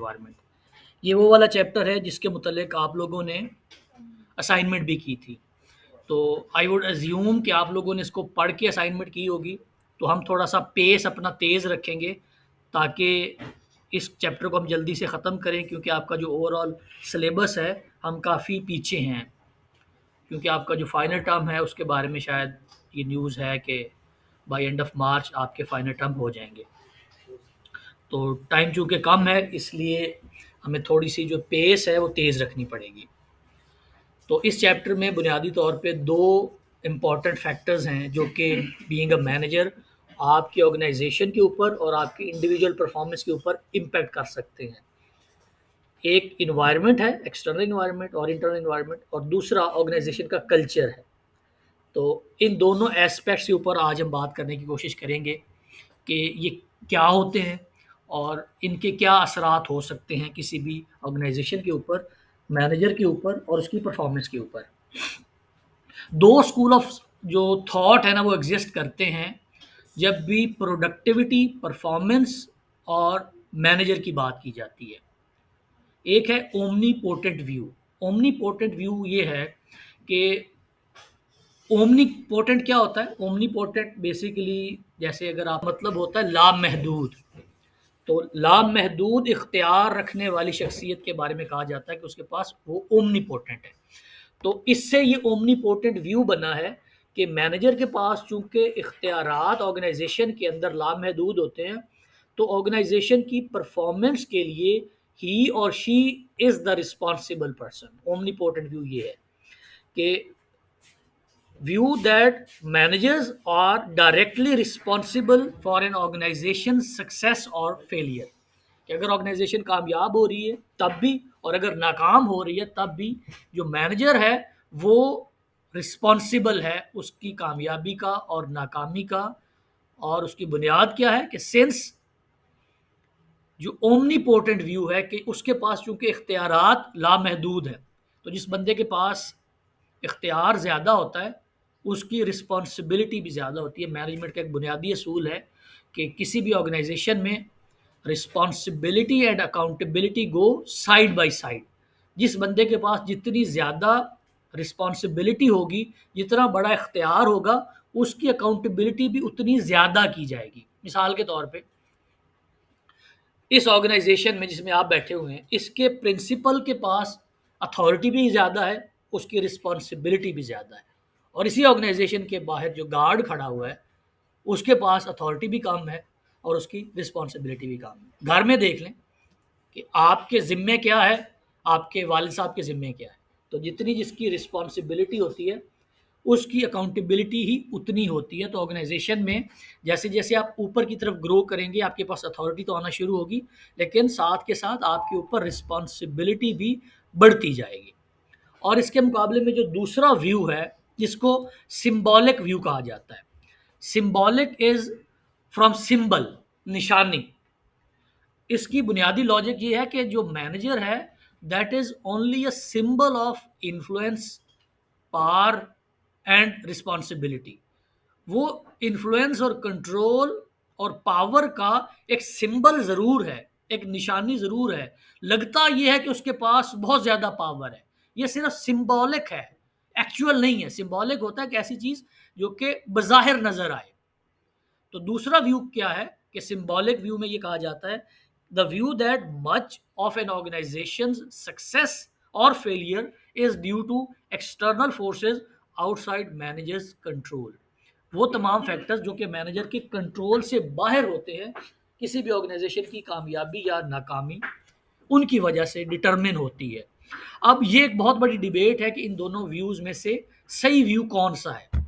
Environment. ये वो वाला चैप्टर है जिसके मुतल्लिक आप लोगों ने असाइनमेंट भी की थी। तो आई वुड अज्यूम कि आप लोगों ने इसको पढ़ के असाइनमेंट की होगी। तो हम थोड़ा सा पेस अपना तेज़ रखेंगे ताकि इस चैप्टर को हम जल्दी से ख़त्म करें, क्योंकि आपका जो ओवरऑल सिलेबस है हम काफ़ी पीछे हैं। क्योंकि आपका जो फाइनल टर्म है उसके बारे में शायद ये न्यूज़ है कि बाय एंड ऑफ मार्च आपके फाइनल टर्म हो जाएंगे। तो टाइम चूँकि कम है इसलिए हमें थोड़ी सी जो पेस है वो तेज़ रखनी पड़ेगी। तो इस चैप्टर में बुनियादी तौर पे 2 इम्पॉर्टेंट फैक्टर्स हैं जो कि बीइंग अ मैनेजर आपकी ऑर्गेनाइजेशन के ऊपर और आपकी इंडिविजुअल परफॉर्मेंस के ऊपर इम्पैक्ट कर सकते हैं। एक इन्वायरमेंट है, एक्सटर्नल इन्वायरमेंट और इंटरनल इन्वायरमेंट, और दूसरा ऑर्गेनाइजेशन का कल्चर है। तो इन दोनों एस्पेक्ट्स के ऊपर आज हम बात करने की कोशिश करेंगे कि ये क्या होते हैं और इनके क्या असरात हो सकते हैं किसी भी ऑर्गेनाइजेशन के ऊपर, मैनेजर के ऊपर और उसकी परफॉर्मेंस के ऊपर। 2 स्कूल ऑफ जो थॉट है ना वो एग्जिस्ट करते हैं जब भी प्रोडक्टिविटी, परफॉर्मेंस और मैनेजर की बात की जाती है। एक है ओमनीपोटेंट व्यू। ओमनीपोटेंट व्यू ये है कि ओमनीपोटेंट क्या होता है? ओमनीपोटेंट बेसिकली जैसे अगर आप मतलब होता है लामहदूद। तो लामहदूद इख्तियार रखने वाली शख्सियत के बारे में कहा जाता है कि उसके पास वो ओमनीपोटेंट है। तो इससे ये ओमनीपोटेंट व्यू बना है कि मैनेजर के पास चूंकि इख्तियारात ऑर्गेनाइजेशन के अंदर लामहदूद होते हैं, तो ऑर्गेनाइजेशन की परफॉर्मेंस के लिए ही और she is the responsible person. Omnipotent view ये है कि view that managers are directly responsible for an organization's success or failure। कि अगर ऑर्गेनाइजेशन कामयाब हो रही है तब भी और अगर नाकाम हो रही है तब भी जो मैनेजर है वो रिस्पॉन्सिबल है उसकी कामयाबी का और नाकामी का। और उसकी बुनियाद क्या है कि सिंस जो ओमनीपोटेंट व्यू है कि उसके पास चूंकि इख्तियारात लामहदूद हैं, तो जिस बंदे के पास इख्तियार ज़्यादा होता है उसकी रिस्पॉन्सिबिलिटी भी ज़्यादा होती है। मैनेजमेंट का एक बुनियादी असूल है कि किसी भी ऑर्गेनाइजेशन में responsibility and accountability go side by side. जिस बंदे के पास जितनी ज़्यादा रिस्पॉन्सिबिलिटी होगी, जितना बड़ा इख्तियार होगा, उसकी अकाउंटेबिलिटी भी उतनी ज़्यादा की जाएगी। मिसाल के तौर पे इस ऑर्गेनाइजेशन में जिसमें आप बैठे हुए हैं, इसके प्रिंसिपल के पास अथॉरिटी भी ज़्यादा है, उसकी रिस्पॉन्सिबिलिटी भी ज़्यादा है। और इसी ऑर्गेनाइजेशन के बाहर जो गार्ड खड़ा हुआ है उसके पास अथॉरिटी भी कम है और उसकी रिस्पॉन्सिबिलिटी भी कम है। घर में देख लें कि आपके ज़िम्मे क्या है, आपके वालिद साहब के ज़िम्मे क्या है। तो जितनी जिसकी रिस्पॉन्सिबिलिटी होती है उसकी अकाउंटेबिलिटी ही उतनी होती है। तो ऑर्गेनाइजेशन में जैसे जैसे आप ऊपर की तरफ ग्रो करेंगे आपके पास अथॉरिटी तो आना शुरू होगी, लेकिन साथ के साथ आपके ऊपर रिस्पॉन्सिबिलिटी भी बढ़ती जाएगी। और इसके मुकाबले में जो दूसरा व्यू है जिसको सिंबॉलिक व्यू कहा जाता है। सिंबॉलिक इज फ्रॉम सिंबल, निशानी। इसकी बुनियादी लॉजिक ये है कि जो मैनेजर है that is only a symbol of influence, power and responsibility. वो इन्फ्लुएंस और कंट्रोल और पावर का एक सिंबल ज़रूर है, एक निशानी ज़रूर है। लगता ये है कि उसके पास बहुत ज़्यादा पावर है, ये सिर्फ सिंबॉलिक है, एक्चुअल नहीं है। सिंबॉलिक होता है कि ऐसी चीज़ जो कि बज़ाहिर नज़र आए। तो दूसरा व्यू क्या है कि सिंबॉलिक व्यू में ये कहा जाता है the view that much of an organisation success और failure is due to external forces outside managers control. वो तमाम फैक्टर्स जो कि मैनेजर के कंट्रोल से बाहर होते हैं, किसी भी ऑर्गेनाइजेशन की कामयाबी या नाकामी उनकी वजह से डिटरमिन होती है। अब ये एक बहुत बड़ी डिबेट है कि इन दोनों व्यूज में से सही व्यू कौन सा है।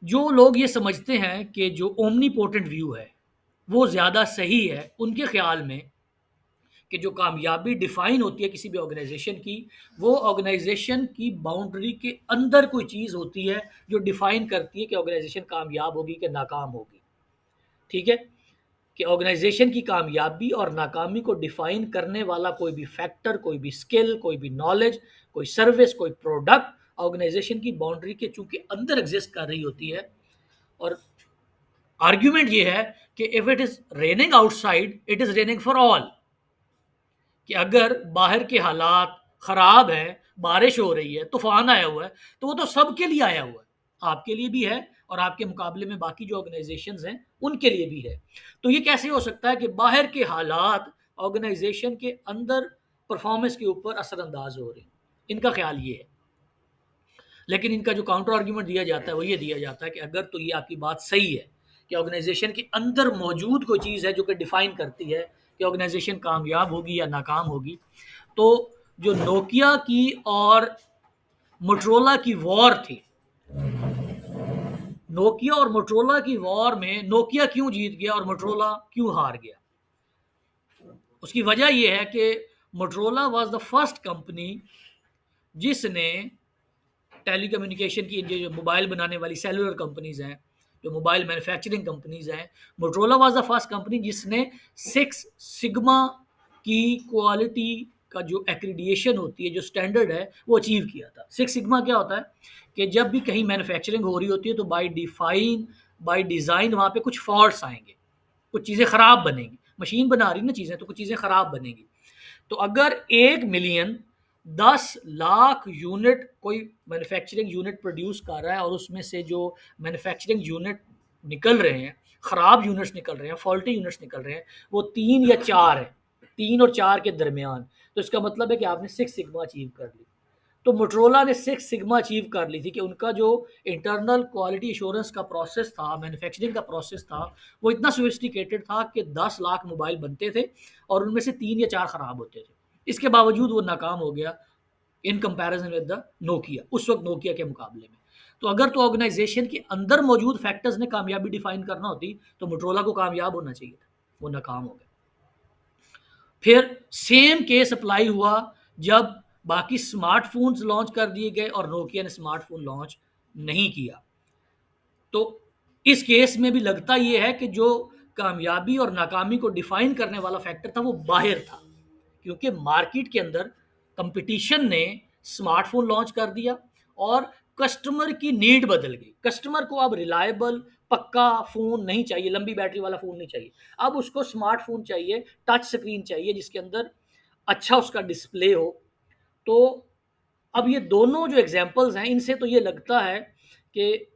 जो लोग ये समझते हैं कि जो ओमनीपोटेंट व्यू है वो ज़्यादा सही है, उनके ख्याल में कि जो कामयाबी डिफाइन होती है किसी भी ऑर्गेनाइजेशन की, वो ऑर्गेनाइजेशन की बाउंड्री के अंदर कोई चीज़ होती है जो डिफाइन करती है कि ऑर्गेनाइजेशन कामयाब होगी कि नाकाम होगी। ठीक है, कि ऑर्गेनाइजेशन की कामयाबी और नाकामी को डिफाइन करने वाला कोई भी फैक्टर, कोई भी स्किल, कोई भी नॉलेज, कोई सर्विस, कोई प्रोडक्ट ऑर्गेनाइजेशन की बाउंड्री के चूंकि अंदर एग्जिस्ट कर रही होती है। और आर्ग्यूमेंट ये है कि if it is raining outside it is raining for all. कि अगर बाहर के हालात ख़राब हैं, बारिश हो रही है, तूफ़ान आया हुआ है, तो वो तो सबके लिए आया हुआ है, आपके लिए भी है और आपके मुकाबले में बाकी जो ऑर्गेनाइजेशंस हैं उनके लिए भी है। तो ये कैसे हो सकता है कि बाहर के हालात ऑर्गेनाइजेशन के अंदर परफॉर्मेंस के ऊपर असरअंदाज हो रहे हैं? इनका ख्याल ये है। लेकिन इनका जो काउंटर आर्ग्यूमेंट दिया जाता है वो ये दिया जाता है कि अगर तो ये आपकी बात सही है कि ऑर्गेनाइजेशन के अंदर मौजूद कोई चीज़ है जो कि डिफाइन करती है कि ऑर्गेनाइजेशन कामयाब होगी या नाकाम होगी, तो जो नोकिया की और मोटरोला की वॉर थी, नोकिया और मोटरोला की वॉर में नोकिया क्यों जीत गया और मोटरोला क्यों हार गया? उसकी वजह यह है कि Motorola was the first company जिसने टेलीकम्युनिकेशन की जो मोबाइल बनाने वाली सेलुलर कंपनीज हैं, जो मोबाइल मैन्युफैक्चरिंग कंपनीज हैं, Motorola was the first company जिसने सिक्स सिग्मा की क्वालिटी का जो एक्रीडिएशन होती है, जो स्टैंडर्ड है, वो अचीव किया था। सिक्स सिग्मा क्या होता है कि जब भी कहीं मैन्युफैक्चरिंग हो रही होती है तो बाय डिज़ाइन वहाँ पे कुछ फॉल्ट्स आएंगे, कुछ चीज़ें ख़राब बनेंगी। मशीन बना रही ना चीज़ें, तो कुछ चीज़ें ख़राब बनेंगी। तो अगर 1 मिलियन 10 लाख यूनिट कोई मैन्युफैक्चरिंग यूनिट प्रोड्यूस कर रहा है और उसमें से जो मैन्युफैक्चरिंग यूनिट निकल रहे हैं, ख़राब यूनिट्स निकल रहे हैं, फॉल्टी यूनिट्स निकल रहे हैं, वो 3 या 4 है, 3 और 4 के दरमियान, तो इसका मतलब है कि आपने सिक्स सिग्मा अचीव कर ली। तो मोटरोला ने सिक्स सिग्मा अचीव कर ली थी कि उनका जो इंटरनल क्वालिटी एश्योरेंस का प्रोसेस था, मैन्युफैक्चरिंग का प्रोसेस था, वो इतना सोफिस्टिकेटेड था कि 10 लाख मोबाइल बनते थे और उनमें से 3 या 4 ख़राब होते थे। इसके बावजूद वो नाकाम हो गया in comparison with the Nokia, उस वक्त नोकिया के मुकाबले में। तो अगर तो ऑर्गेनाइजेशन के अंदर मौजूद फैक्टर्स ने कामयाबी डिफाइन करना होती तो मोटरोला को कामयाब होना चाहिए था, वो नाकाम हो गया। फिर सेम केस अप्लाई हुआ जब बाकी स्मार्टफोन्स लॉन्च कर दिए गए और नोकिया ने स्मार्टफोन लॉन्च नहीं किया। तो इस केस में भी लगता ये है कि जो कामयाबी और नाकामी को डिफाइन करने वाला फैक्टर था वो बाहर था, क्योंकि मार्केट के अंदर कंपटीशन ने स्मार्टफोन लॉन्च कर दिया और कस्टमर की नीड बदल गई। कस्टमर को अब रिलायबल पक्का फ़ोन नहीं चाहिए, लंबी बैटरी वाला फ़ोन नहीं चाहिए। अब उसको स्मार्टफ़ोन चाहिए, टच स्क्रीन चाहिए जिसके अंदर अच्छा उसका डिस्प्ले हो। तो अब ये दोनों जो एग्ज़ाम्पल्स हैं, इनसे तो ये लगता है कि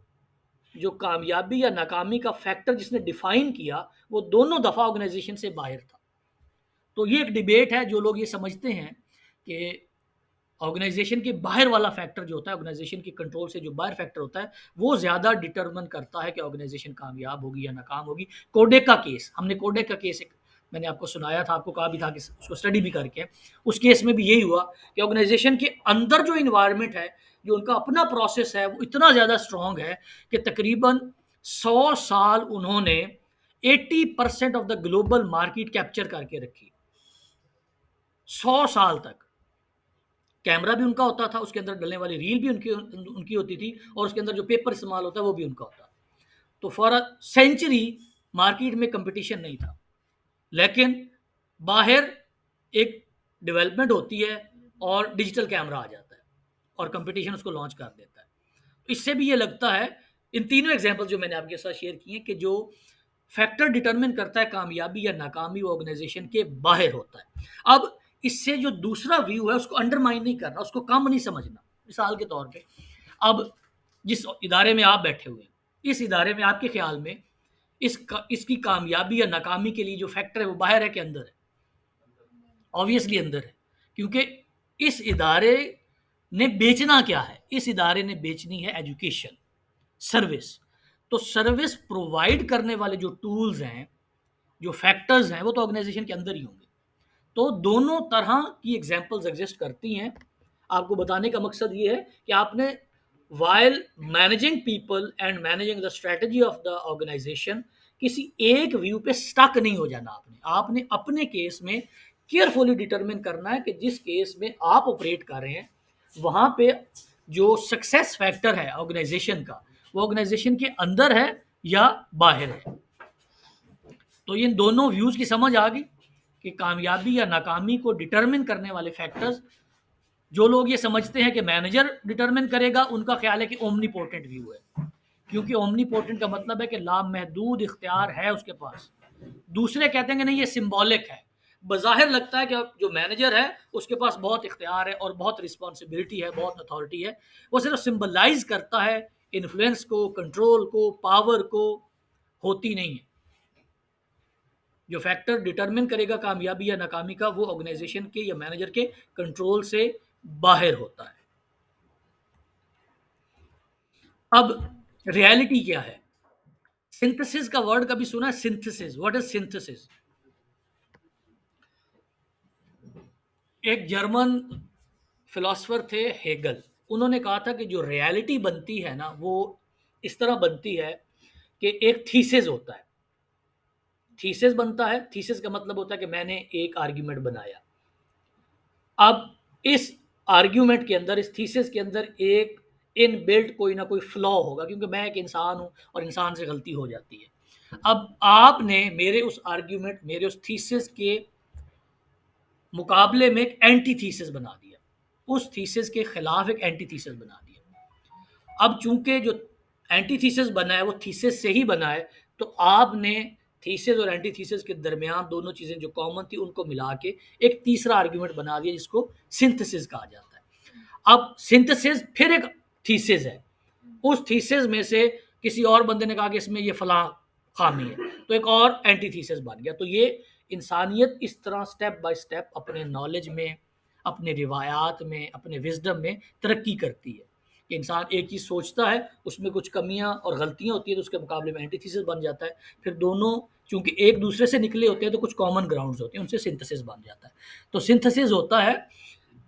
जो कामयाबी या नाकामी का फैक्टर जिसने डिफ़ाइन किया, वो दोनों दफ़ा ऑर्गेनाइज़ेशन से बाहर था। तो ये एक डिबेट है, जो लोग ये समझते हैं कि ऑर्गेनाइजेशन के बाहर वाला फैक्टर जो होता है, ऑर्गेनाइजेशन के कंट्रोल से जो बाहर फैक्टर होता है, वो ज़्यादा डिटरमिन करता है कि ऑर्गेनाइजेशन कामयाब होगी या नाकाम होगी। कोडेक का केस, हमने कोडेक का केस एक मैंने आपको सुनाया था, आपको कहा भी था कि उसको स्टडी भी करके, उस केस में भी यही हुआ कि ऑर्गेनाइजेशन के अंदर जो इन्वायरमेंट है, जो उनका अपना प्रोसेस है, वो इतना ज़्यादा स्ट्रॉन्ग है कि तकरीबन 100 साल उन्होंने 80% of the global market capture करके रखी। 100 साल तक कैमरा भी उनका होता था, उसके अंदर डलने वाली रील भी उनकी उनकी होती थी और उसके अंदर जो पेपर इस्तेमाल होता है वो भी उनका होता। तो फॉर अ सेंचुरी मार्केट में कंपटीशन नहीं था, लेकिन बाहर एक डेवलपमेंट होती है और डिजिटल कैमरा आ जाता है और कंपटीशन उसको लॉन्च कर देता है। तो इससे भी ये लगता है, इन तीनों एग्जाम्पल जो मैंने आपके साथ शेयर किए, कि जो फैक्टर डिटरमिन करता है कामयाबी या नाकामी वो ऑर्गेनाइजेशन के बाहर होता है। अब इससे जो दूसरा व्यू है उसको अंडरमाइन नहीं करना, उसको कम नहीं समझना। मिसाल के तौर पे अब जिस इदारे में आप बैठे हुए हैं, इस इदारे में आपके ख्याल में इसकी कामयाबी या नाकामी के लिए जो फैक्टर है वो बाहर है कि अंदर है? ऑब्वियसली अंदर है, क्योंकि इस इदारे ने बेचना क्या है? इस इदारे ने बेचनी है एजुकेशन, सर्विस। तो सर्विस प्रोवाइड करने वाले जो टूल्स हैं, जो फैक्टर्स हैं, वो तो ऑर्गेनाइजेशन के अंदर ही होंगे। तो दोनों तरह की एग्जांपल्स एग्जिस्ट करती हैं। आपको बताने का मकसद ये है कि आपने while managing people and managing the strategy of the organization किसी एक व्यू पे स्टक नहीं हो जाना। आपने अपने केस में केयरफुली डिटरमिन करना है कि जिस केस में आप ऑपरेट कर रहे हैं वहाँ पे जो सक्सेस फैक्टर है ऑर्गेनाइजेशन का, वो ऑर्गेनाइजेशन के अंदर है या बाहर है। तो इन दोनों व्यूज़ की समझ आ गई कि कामयाबी या नाकामी को डिटरमिन करने वाले फैक्टर्स, जो लोग ये समझते हैं कि मैनेजर डिटरमिन करेगा, उनका ख्याल है कि ओमनीपोटेंट व्यू है, क्योंकि ओमनीपोटेंट का मतलब है कि लामहदूद इख्तियार है उसके पास। दूसरे कहते हैं कि नहीं, ये सिंबॉलिक है, बज़ाहिर लगता है कि अब जो मैनेजर है उसके पास बहुत इख्तियार है और बहुत रिस्पॉन्सिबिलिटी है, बहुत अथॉरिटी है। वो सिर्फ सिंबलाइज करता है इन्फ्लुएंस को, कंट्रोल को, पावर को, होती नहीं है। जो फैक्टर डिटरमिन करेगा कामयाबी या नाकामी का, वो ऑर्गेनाइजेशन के या मैनेजर के कंट्रोल से बाहर होता है। अब रियलिटी क्या है? सिंथेसिस का वर्ड कभी सुना है? Synthesis, what is synthesis? एक जर्मन फिलोसफर थे हेगल। उन्होंने कहा था कि जो रियलिटी बनती है ना, वो इस तरह बनती है कि एक थीसिस होता है। थीसिस बनता है, थीसिस का मतलब होता है कि मैंने एक आर्ग्यूमेंट बनाया। अब इस आर्ग्यूमेंट के अंदर, इस थीसिस के अंदर एक इनबिल्ट कोई ना कोई फ्लॉ होगा, क्योंकि मैं एक इंसान हूं और इंसान से गलती हो जाती है। अब आपने मेरे उस आर्ग्यूमेंट, मेरे उस थीसिस के मुकाबले में एक एंटी थीसिस बना दिया, उस थीसिस के खिलाफ एक एंटी थीसिस बना दिया। अब चूंकि जो एंटी थीसिस बना है वो थीसिस से ही बना है, तो आपने थीसिस और एंटी थीसिस के दरमियान दोनों चीज़ें जो कॉमन थी उनको मिला के एक तीसरा आर्ग्यूमेंट बना दिया, जिसको सिंथेसिस कहा जाता है। अब सिंथेसिस फिर एक थीसिस है, उस थीसिस में से किसी और बंदे ने कहा कि इसमें ये फलां खामी है, तो एक और एंटी थीसिस बन गया। तो ये इंसानियत इस तरह स्टेप बाय स्टेप अपने नॉलेज में, अपने रिवायात में, अपने विजडम में तरक्की करती है कि इंसान एक चीज़ सोचता है, उसमें कुछ कमियां और गलतियां होती है, तो उसके मुकाबले में एंटी थीसिस बन जाता है। फिर दोनों चूंकि एक दूसरे से निकले होते हैं, तो कुछ कॉमन ग्राउंड्स होते हैं, उनसे सिंथेसिस बन जाता है। तो सिंथेसिस होता है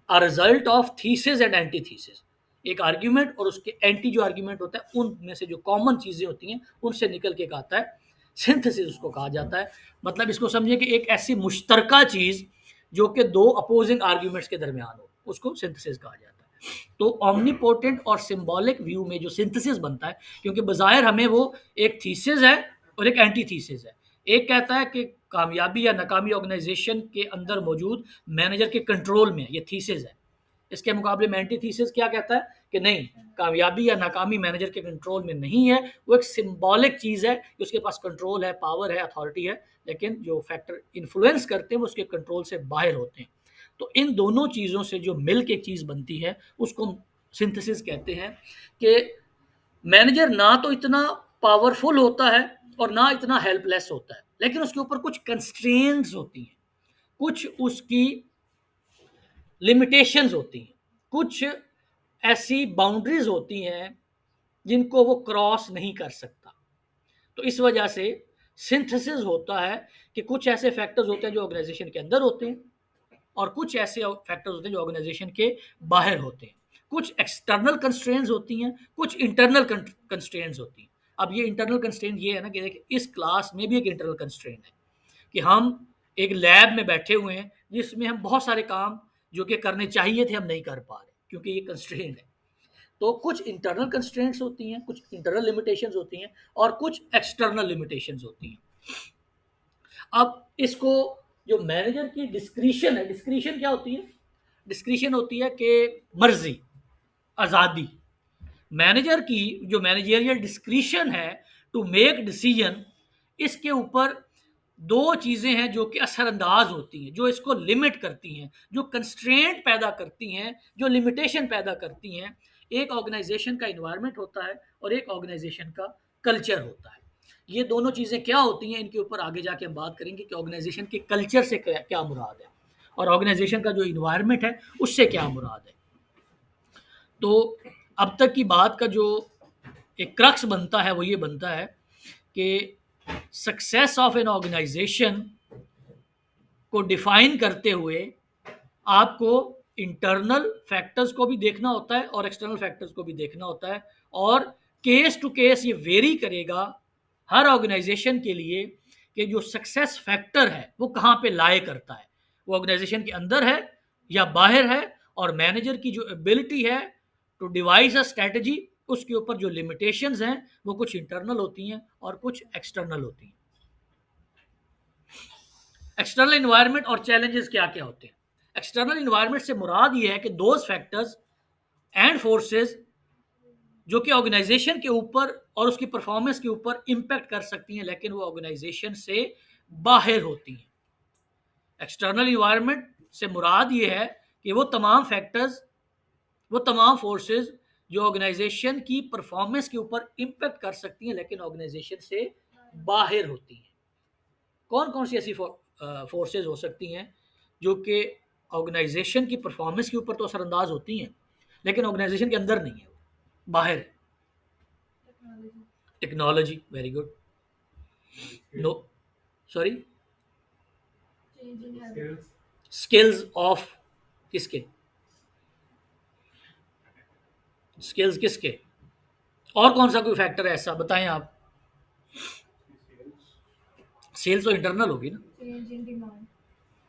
a result of thesis and anti thesis. एक आर्ग्यूमेंट और उसके एंटी जो आर्ग्यूमेंट होता है, उनमें से जो कॉमन चीज़ें होती हैं उनसे निकल के आता है, सिंथेसिस उसको कहा जाता है। मतलब इसको समझिए कि एक ऐसी मुश्तरका चीज़ जो कि दो अपोजिंग आर्ग्यूमेंट्स के दरमियान हो, उसको सिंथेसिस कहा जाता है। तो ओमनीपोटेंट और सिंबॉलिक व्यू में जो सिंथेसिस बनता है, क्योंकि बज़ाहिर हमें वो एक थीसिस है और एक एंटी थीसिस है। एक कहता है कि कामयाबी या नाकामी ऑर्गेनाइजेशन के अंदर मौजूद मैनेजर के कंट्रोल में है, ये थीसिस है। इसके मुकाबले में एंटी थीसिस क्या कहता है कि नहीं, कामयाबी या नाकामी मैनेजर के कंट्रोल में नहीं है, वो एक सिंबॉलिक चीज़ है कि उसके पास कंट्रोल है, पावर है, अथॉरिटी है, लेकिन जो फैक्टर इन्फ्लुएंस करते हैं वो उसके कंट्रोल से बाहर होते हैं। तो इन दोनों चीज़ों से जो मिल के चीज़ बनती है उसको हम सिंथेसिस कहते हैं। कि मैनेजर ना तो इतना पावरफुल होता है और ना इतना हेल्पलेस होता है, लेकिन उसके ऊपर कुछ कंस्ट्रेंट्स होती हैं, कुछ उसकी लिमिटेशंस होती हैं, कुछ ऐसी बाउंड्रीज होती हैं जिनको वो क्रॉस नहीं कर सकता। तो इस वजह से सिंथेसिस होता है कि कुछ ऐसे फैक्टर्स होते हैं जो ऑर्गेनाइजेशन के अंदर होते हैं और कुछ ऐसे फैक्टर्स होते हैं जो ऑर्गेनाइजेशन के बाहर होते हैं। कुछ एक्सटर्नल कंस्ट्रेंट्स होती हैं, कुछ इंटरनल कंस्ट्रेंट्स होती हैं। अब ये इंटरनल कंस्ट्रेंट ये है ना कि देखिए, इस क्लास में भी एक इंटरनल कंस्ट्रेंट है कि हम एक लैब में बैठे हुए हैं जिसमें हम बहुत सारे काम जो कि करने चाहिए थे हम नहीं कर पा रहे क्योंकि ये कंस्ट्रेंट है। तो कुछ इंटरनल कंस्ट्रेंट्स होती हैं, कुछ इंटरनल लिमिटेशंस होती हैं और कुछ एक्सटर्नल लिमिटेशंस होती हैं। अब इसको जो मैनेजर की डिस्क्रिशन है, डिस्क्रिशन क्या होती है? डिस्क्रिशन होती है कि मर्जी, आज़ादी। मैनेजर की जो मैनेजरियल डिस्क्रिशन है टू मेक डिसीजन, इसके ऊपर दो चीज़ें हैं जो कि असरअंदाज होती हैं, जो इसको लिमिट करती हैं, जो कंस्ट्रेंट पैदा करती हैं, जो लिमिटेशन पैदा करती हैं। एक ऑर्गेनाइजेशन का इन्वायरमेंट होता है और एक ऑर्गेनाइजेशन का कल्चर होता है। ये दोनों चीज़ें क्या होती हैं, इनके ऊपर आगे जाके हम बात करेंगे कि ऑर्गेनाइजेशन के कल्चर से क्या क्या मुराद है और ऑर्गेनाइजेशन का जो इन्वायरमेंट है उससे क्या मुराद है। तो अब तक की बात का जो एक क्रक्स बनता है वो ये बनता है कि सक्सेस ऑफ एन ऑर्गेनाइजेशन को डिफाइन करते हुए आपको इंटरनल फैक्टर्स को भी देखना होता है और एक्सटर्नल फैक्टर्स को भी देखना होता है। और केस टू केस ये वेरी करेगा हर ऑर्गेनाइजेशन के लिए कि जो सक्सेस फैक्टर है वो कहाँ पे लाए करता है, वो ऑर्गेनाइजेशन के अंदर है या बाहर है। और मैनेजर की जो एबिलिटी है टू डिवाइस अ स्ट्रेटजी, उसके ऊपर जो लिमिटेशंस हैं वो कुछ इंटरनल होती हैं और कुछ एक्सटर्नल होती हैं। एक्सटर्नल इन्वायरमेंट और चैलेंजेस क्या क्या होते हैं? एक्सटर्नल इन्वायरमेंट से मुराद ये है कि दोज फैक्टर्स एंड फोर्सेस जो कि ऑर्गेनाइजेशन के ऊपर और उसकी परफॉर्मेंस के ऊपर इम्पैक्ट कर सकती हैं, लेकिन वो ऑर्गेनाइजेशन से बाहर होती हैं। एक्सटर्नल इन्वायरमेंट से मुराद ये है कि वो तमाम फैक्टर्स, वो तमाम फोर्सेस जो ऑर्गेनाइजेशन की परफॉर्मेंस के ऊपर इम्पेक्ट कर सकती हैं लेकिन ऑर्गेनाइजेशन से बाहर होती हैं। कौन कौन सी ऐसी फोर्सेस हो सकती हैं जो कि ऑर्गेनाइजेशन की परफॉर्मेंस के ऊपर तो असरअंदाज होती हैं लेकिन ऑर्गेनाइजेशन के अंदर नहीं है, बाहर है? Technology, very good. No, sorry, skills of किसके? स्किल्स किसके? और कौन सा कोई फैक्टर है ऐसा, बताएं आप। सेल्स तो इंटरनल होगी ना।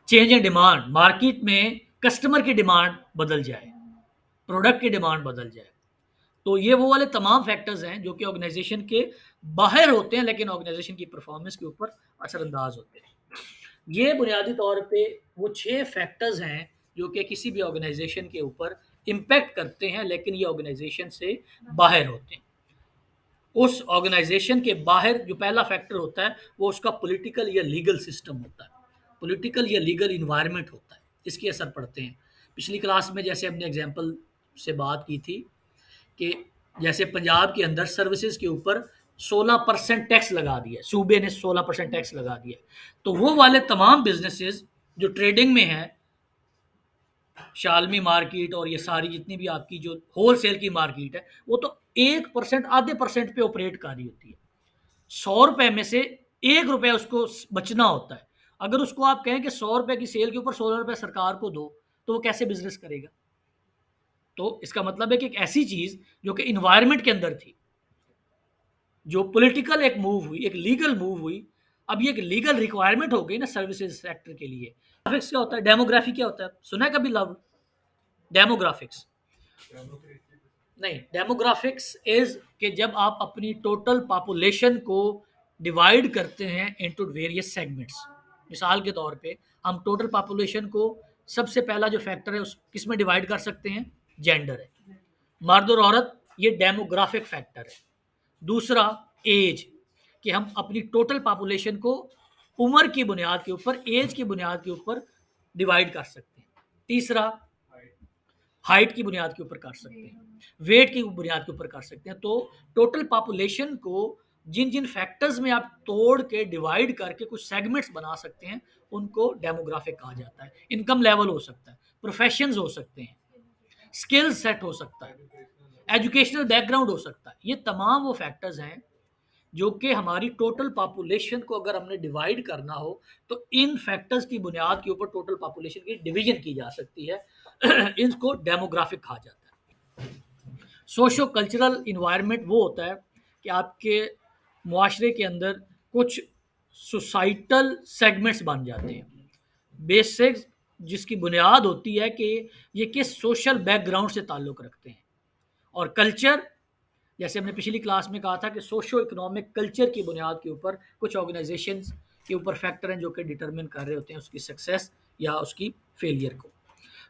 चेंज इन डिमांड, मार्केट में कस्टमर की डिमांड बदल जाए, प्रोडक्ट की डिमांड बदल जाए, तो ये वो वाले तमाम फैक्टर्स हैं जो कि ऑर्गेनाइजेशन के बाहर होते हैं लेकिन ऑर्गेनाइजेशन की परफॉर्मेंस के ऊपर असरअंदाज होते हैं। ये बुनियादी तौर पे वो 6 फैक्टर्स हैं जो कि किसी भी ऑर्गेनाइजेशन के ऊपर इम्पैक्ट करते हैं लेकिन ये ऑर्गेनाइजेशन से बाहर होते हैं। उस ऑर्गेनाइजेशन के बाहर जो पहला फैक्टर होता है वो उसका पॉलिटिकल या लीगल सिस्टम होता है, पॉलिटिकल या लीगल इन्वायरमेंट होता है, इसके असर पड़ते हैं। पिछली क्लास में जैसे हमने एग्जांपल से बात की थी कि जैसे पंजाब के अंदर सर्विसेज के ऊपर 16% टैक्स लगा दिया, सूबे ने 16% टैक्स लगा दिया, तो वो वाले तमाम बिजनेसेस जो ट्रेडिंग में हैं, शालमी मार्केट और ये सारी जितनी भी आपकी जो होल सेल की मार्केट है, वो तो 1%, आधे परसेंट पे ऑपरेट कर रही होती है। 100 रुपए में से 1 रुपया उसको बचना होता है। अगर उसको आप कहें कि 100 रुपए की सेल के ऊपर 16 रुपए सरकार को दो, तो वो कैसे बिजनेस करेगा? तो इसका मतलब है कि एक ऐसी चीज जो कि इन्वायरमेंट के अंदर थी, जो पॉलिटिकल एक मूव हुई, एक लीगल मूव हुई, अब ये एक लीगल रिक्वायरमेंट हो गई ना सर्विसेज सेक्टर के लिए। डेमोग्राफिक्स क्या होता है? डेमोग्राफी क्या होता है, सुना है कभी लव? डेमोग्राफिक्स नहीं, डेमोग्राफिक्स इज कि जब आप अपनी टोटल पॉपुलेशन को डिवाइड करते हैं इनटू वेरियस सेगमेंट्स। मिसाल के तौर पे हम टोटल पॉपुलेशन को सबसे पहला जो फैक्टर है उस किस में डिवाइड कर सकते हैं? जेंडर है, मर्द और औरत, ये डेमोग्राफिक फैक्टर है। दूसरा एज, कि हम अपनी टोटल पॉपुलेशन को उम्र की बुनियाद के ऊपर, एज की बुनियाद के ऊपर डिवाइड कर सकते हैं। तीसरा हाइट की बुनियाद के ऊपर कर सकते हैं, वेट की बुनियाद के ऊपर कर सकते हैं। तो टोटल पॉपुलेशन को जिन जिन फैक्टर्स में आप तोड़ के डिवाइड करके कुछ सेगमेंट्स बना सकते हैं उनको डेमोग्राफिक कहा जाता है। इनकम लेवल हो सकता है, प्रोफेशंस हो सकते हैं, स्किल सेट हो सकता है, एजुकेशनल बैकग्राउंड हो सकता है। ये तमाम वो फैक्टर्स हैं जो कि हमारी टोटल पॉपुलेशन को अगर हमने डिवाइड करना हो तो इन फैक्टर्स की बुनियाद के ऊपर टोटल पॉपुलेशन की डिवीजन की जा सकती है। इनको डेमोग्राफिक कहा जाता है। सोशो कल्चरल इन्वायरमेंट वो होता है कि आपके मुआशरे के अंदर कुछ सोसाइटल सेगमेंट्स बन जाते हैं, बेसिक्स, जिसकी बुनियाद होती है कि ये किस सोशल बैकग्राउंड से ताल्लुक़ रखते हैं। और कल्चर, जैसे हमने पिछली क्लास में कहा था कि सोशो इकोनॉमिक कल्चर की बुनियाद के ऊपर कुछ ऑर्गेनाइजेशंस के ऊपर फैक्टर हैं जो कि डिटरमिन कर रहे होते हैं उसकी सक्सेस या उसकी फेलियर को।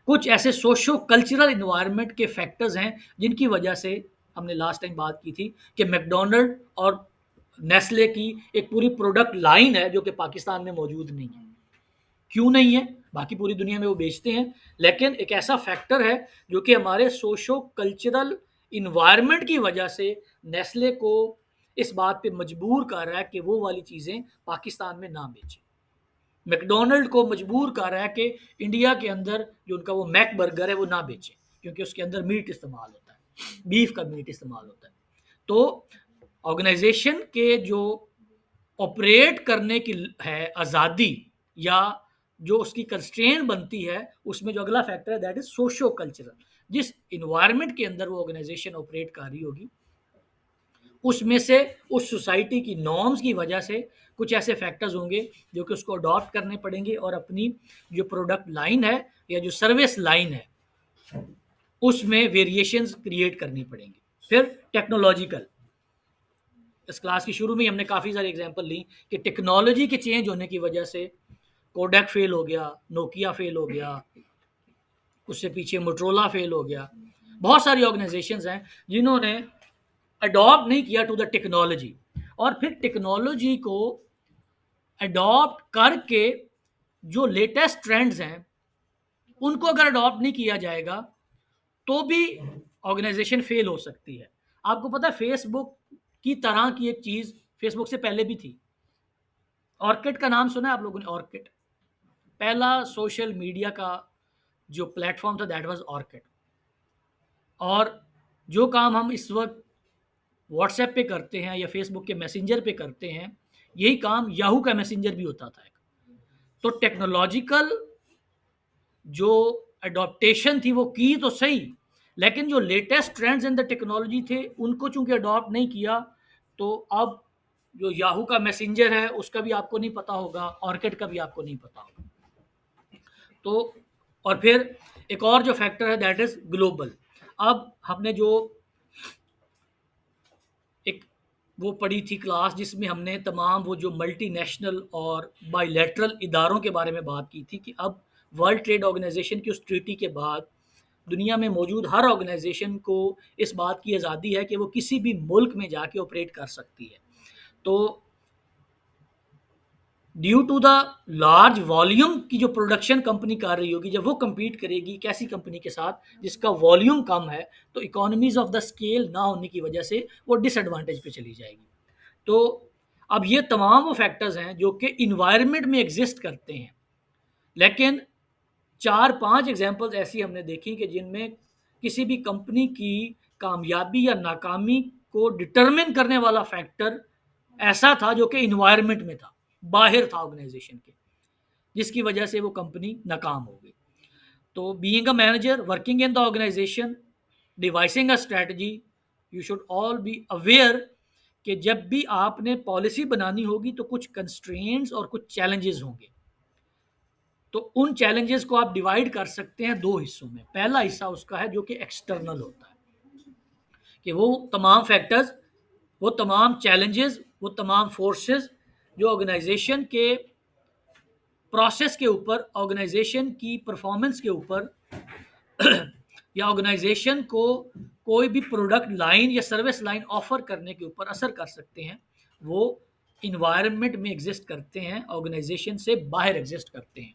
कुछ ऐसे सोशो कल्चरल इन्वायरमेंट के फैक्टर्स हैं जिनकी वजह से हमने लास्ट टाइम बात की थी कि मैकडोनल्ड और नेस्ले की एक पूरी प्रोडक्ट लाइन है जो कि पाकिस्तान में मौजूद नहीं है। क्यों नहीं है? बाकी पूरी दुनिया में वो बेचते हैं, लेकिन एक ऐसा फैक्टर है जो कि हमारे सोशो कल्चरल इन्वायरमेंट की वजह से नेस्ले को इस बात पे मजबूर कर रहा है कि वो वाली चीज़ें पाकिस्तान में ना बेचें। मैकडोनल्ड को मजबूर कर रहा है कि इंडिया के अंदर जो उनका वो मैक बर्गर है वो ना बेचें, क्योंकि उसके अंदर मीट इस्तेमाल होता है, बीफ का मीट इस्तेमाल होता है। तो ऑर्गेनाइजेशन के जो ऑपरेट करने की है आज़ादी या जो उसकी कंस्ट्रेंट बनती है, उसमें जो अगला फैक्टर है दैट इज सोशो कल्चरल। जिस इन्वायरमेंट के अंदर वो ऑर्गेनाइजेशन ऑपरेट कर रही होगी उसमें से उस सोसाइटी की नॉर्म्स की वजह से कुछ ऐसे फैक्टर्स होंगे जो कि उसको अडॉप्ट करने पड़ेंगे और अपनी जो प्रोडक्ट लाइन है या जो सर्विस लाइन है उसमें वेरिएशंस क्रिएट करनी पड़ेंगी। फिर टेक्नोलॉजिकल, इस क्लास की शुरू में हमने काफ़ी सारी एग्जांपल ली कि टेक्नोलॉजी के चेंज होने की वजह से कोडेक फेल हो गया, नोकिया फेल हो गया, उससे पीछे मोटरोला फेल हो गया। बहुत सारी ऑर्गेनाइजेशंस हैं जिन्होंने अडॉप्ट नहीं किया टू द टेक्नोलॉजी, और फिर टेक्नोलॉजी को अडॉप्ट करके जो लेटेस्ट ट्रेंड्स हैं उनको अगर अडॉप्ट नहीं किया जाएगा तो भी ऑर्गेनाइजेशन फेल हो सकती है। आपको पता है फेसबुक की तरह की एक चीज़ फेसबुक से पहले भी थी। ऑर्किड का नाम सुना है आप लोगों ने? ऑर्किड पहला सोशल मीडिया का जो प्लेटफॉर्म था, दैट वाज ऑर्किड। और जो काम हम इस वक्त व्हाट्सएप पे करते हैं या फेसबुक के मैसेंजर पे करते हैं, यही काम याहू का मैसेंजर भी होता था। तो टेक्नोलॉजिकल जो अडॉप्टेशन थी वो की तो सही, लेकिन जो latest trends in the technology थे उनको चूंकि अडॉप्ट नहीं किया, तो अब जो याहू का मैसेंजर है उसका भी आपको नहीं पता होगा, ऑर्किड का भी आपको नहीं पता होगा। तो और फिर एक और जो फैक्टर है दैट इज ग्लोबल। अब हमने जो एक वो पढ़ी थी क्लास जिसमें हमने तमाम वो जो मल्टीनेशनल और बायलैटरल इदारों के बारे में बात की थी कि अब वर्ल्ड ट्रेड ऑर्गेनाइजेशन की उस ट्रीटी के बाद दुनिया में मौजूद हर ऑर्गेनाइजेशन को इस बात की आज़ादी है कि वो किसी भी मुल्क में जाके ऑपरेट कर सकती है। तो due to the large volume की जो प्रोडक्शन कंपनी कर रही होगी, जब वो compete करेगी कैसी कंपनी के साथ जिसका वॉल्यूम कम है, तो इकोनॉमीज ऑफ द स्केल ना होने की वजह से वो डिसएडवांटेज पे चली जाएगी। तो अब ये तमाम वो फैक्टर्स हैं जो कि इन्वायरमेंट में एग्जिस्ट करते हैं, लेकिन 4-5 एग्जांपल्स ऐसी हमने देखी कि जिनमें किसी भी कंपनी की कामयाबी या नाकामी को डिटरमिन करने वाला फैक्टर ऐसा था जो कि इन्वायरमेंट में था, बाहर था ऑर्गेनाइजेशन के, जिसकी वजह से वो कंपनी नाकाम हो गई। तो being a manager working in the organization devising a strategy, you should all be aware कि जब भी आपने पॉलिसी बनानी होगी तो कुछ कंस्ट्रेंट्स और कुछ चैलेंजेस होंगे। तो उन चैलेंजेस को आप डिवाइड कर सकते हैं दो हिस्सों में। पहला हिस्सा उसका है जो कि एक्सटर्नल होता है, कि वो तमाम फैक्टर्स, वो तमाम चैलेंजेस, वो तमाम फोर्सेस जो ऑर्गेनाइजेशन के प्रोसेस के ऊपर, ऑर्गेनाइजेशन की परफॉर्मेंस के ऊपर या ऑर्गेनाइजेशन को कोई भी प्रोडक्ट लाइन या सर्विस लाइन ऑफर करने के ऊपर असर कर सकते हैं, वो इन्वायरमेंट में एग्जिस्ट करते हैं, ऑर्गेनाइजेशन से बाहर एग्जिस्ट करते हैं।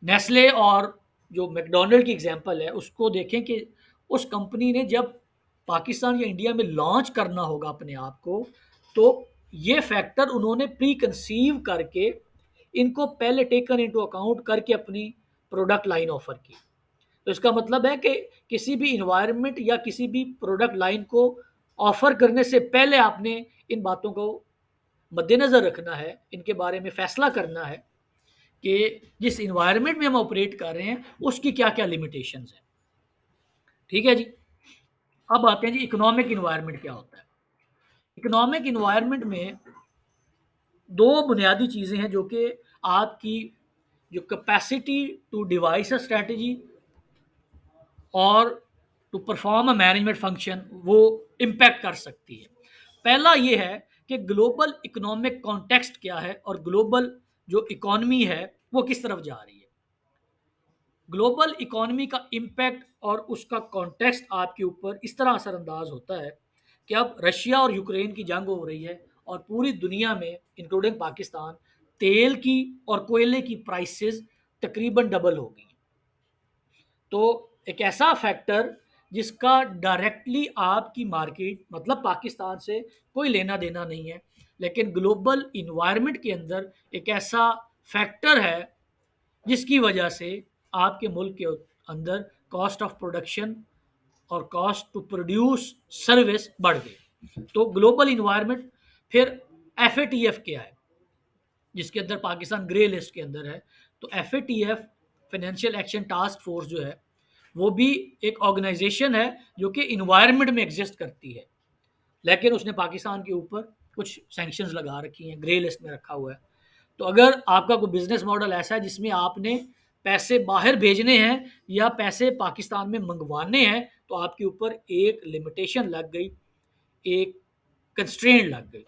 नेस्ले और जो मैकडोनल्ड की एग्जांपल है उसको देखें कि उस कंपनी ने जब पाकिस्तान या इंडिया में लॉन्च करना होगा अपने आप को, तो ये फैक्टर उन्होंने प्री कंसीव करके इनको पहले टेकन इनटू अकाउंट करके अपनी प्रोडक्ट लाइन ऑफर की। तो इसका मतलब है कि किसी भी इन्वायरमेंट या किसी भी प्रोडक्ट लाइन को ऑफर करने से पहले आपने इन बातों को मद्देनज़र रखना है, इनके बारे में फैसला करना है कि जिस इन्वायरमेंट में हम ऑपरेट कर रहे हैं उसकी क्या क्या लिमिटेशंस हैं। ठीक है जी। अब आते हैं जी इकोनॉमिक इन्वायरमेंट क्या होता है। इकोनॉमिक इन्वायरमेंट में दो बुनियादी चीज़ें हैं जो कि आपकी जो capacity to devise a strategy और to perform a management function वो इम्पैक्ट कर सकती है। पहला ये है कि ग्लोबल इकोनॉमिक कॉन्टेक्स्ट क्या है और ग्लोबल जो इकोनॉमी है वो किस तरफ जा रही है। ग्लोबल इकोनॉमी का इम्पैक्ट और उसका कॉन्टेक्स्ट आपके ऊपर इस तरह असरअंदाज होता है कि अब रशिया और यूक्रेन की जंग हो रही है और पूरी दुनिया में इंक्लूडिंग पाकिस्तान तेल की और कोयले की प्राइसेस तकरीबन डबल हो गई। तो एक ऐसा फैक्टर जिसका डायरेक्टली आपकी मार्केट मतलब पाकिस्तान से कोई लेना देना नहीं है, लेकिन ग्लोबल इन्वायरमेंट के अंदर एक ऐसा फैक्टर है जिसकी वजह से आपके मुल्क के अंदर कॉस्ट ऑफ प्रोडक्शन और कॉस्ट टू प्रोड्यूस सर्विस बढ़ गई। तो ग्लोबल इन्वायरमेंट फिर एफ क्या है जिसके अंदर पाकिस्तान ग्रे लिस्ट के अंदर है। तो F financial action task force जो है वो भी एक ऑर्गेनाइजेशन है जो कि इन्वायरमेंट में एग्जिस्ट करती है, लेकिन उसने पाकिस्तान के ऊपर कुछ सैंक्शंस लगा रखी हैं, ग्रे लिस्ट में रखा हुआ है। तो अगर आपका कोई बिजनेस मॉडल ऐसा है जिसमें आपने पैसे बाहर भेजने हैं या पैसे पाकिस्तान में मंगवाने हैं, तो आपके ऊपर एक लिमिटेशन लग गई, एक कंस्ट्रेंट लग गई।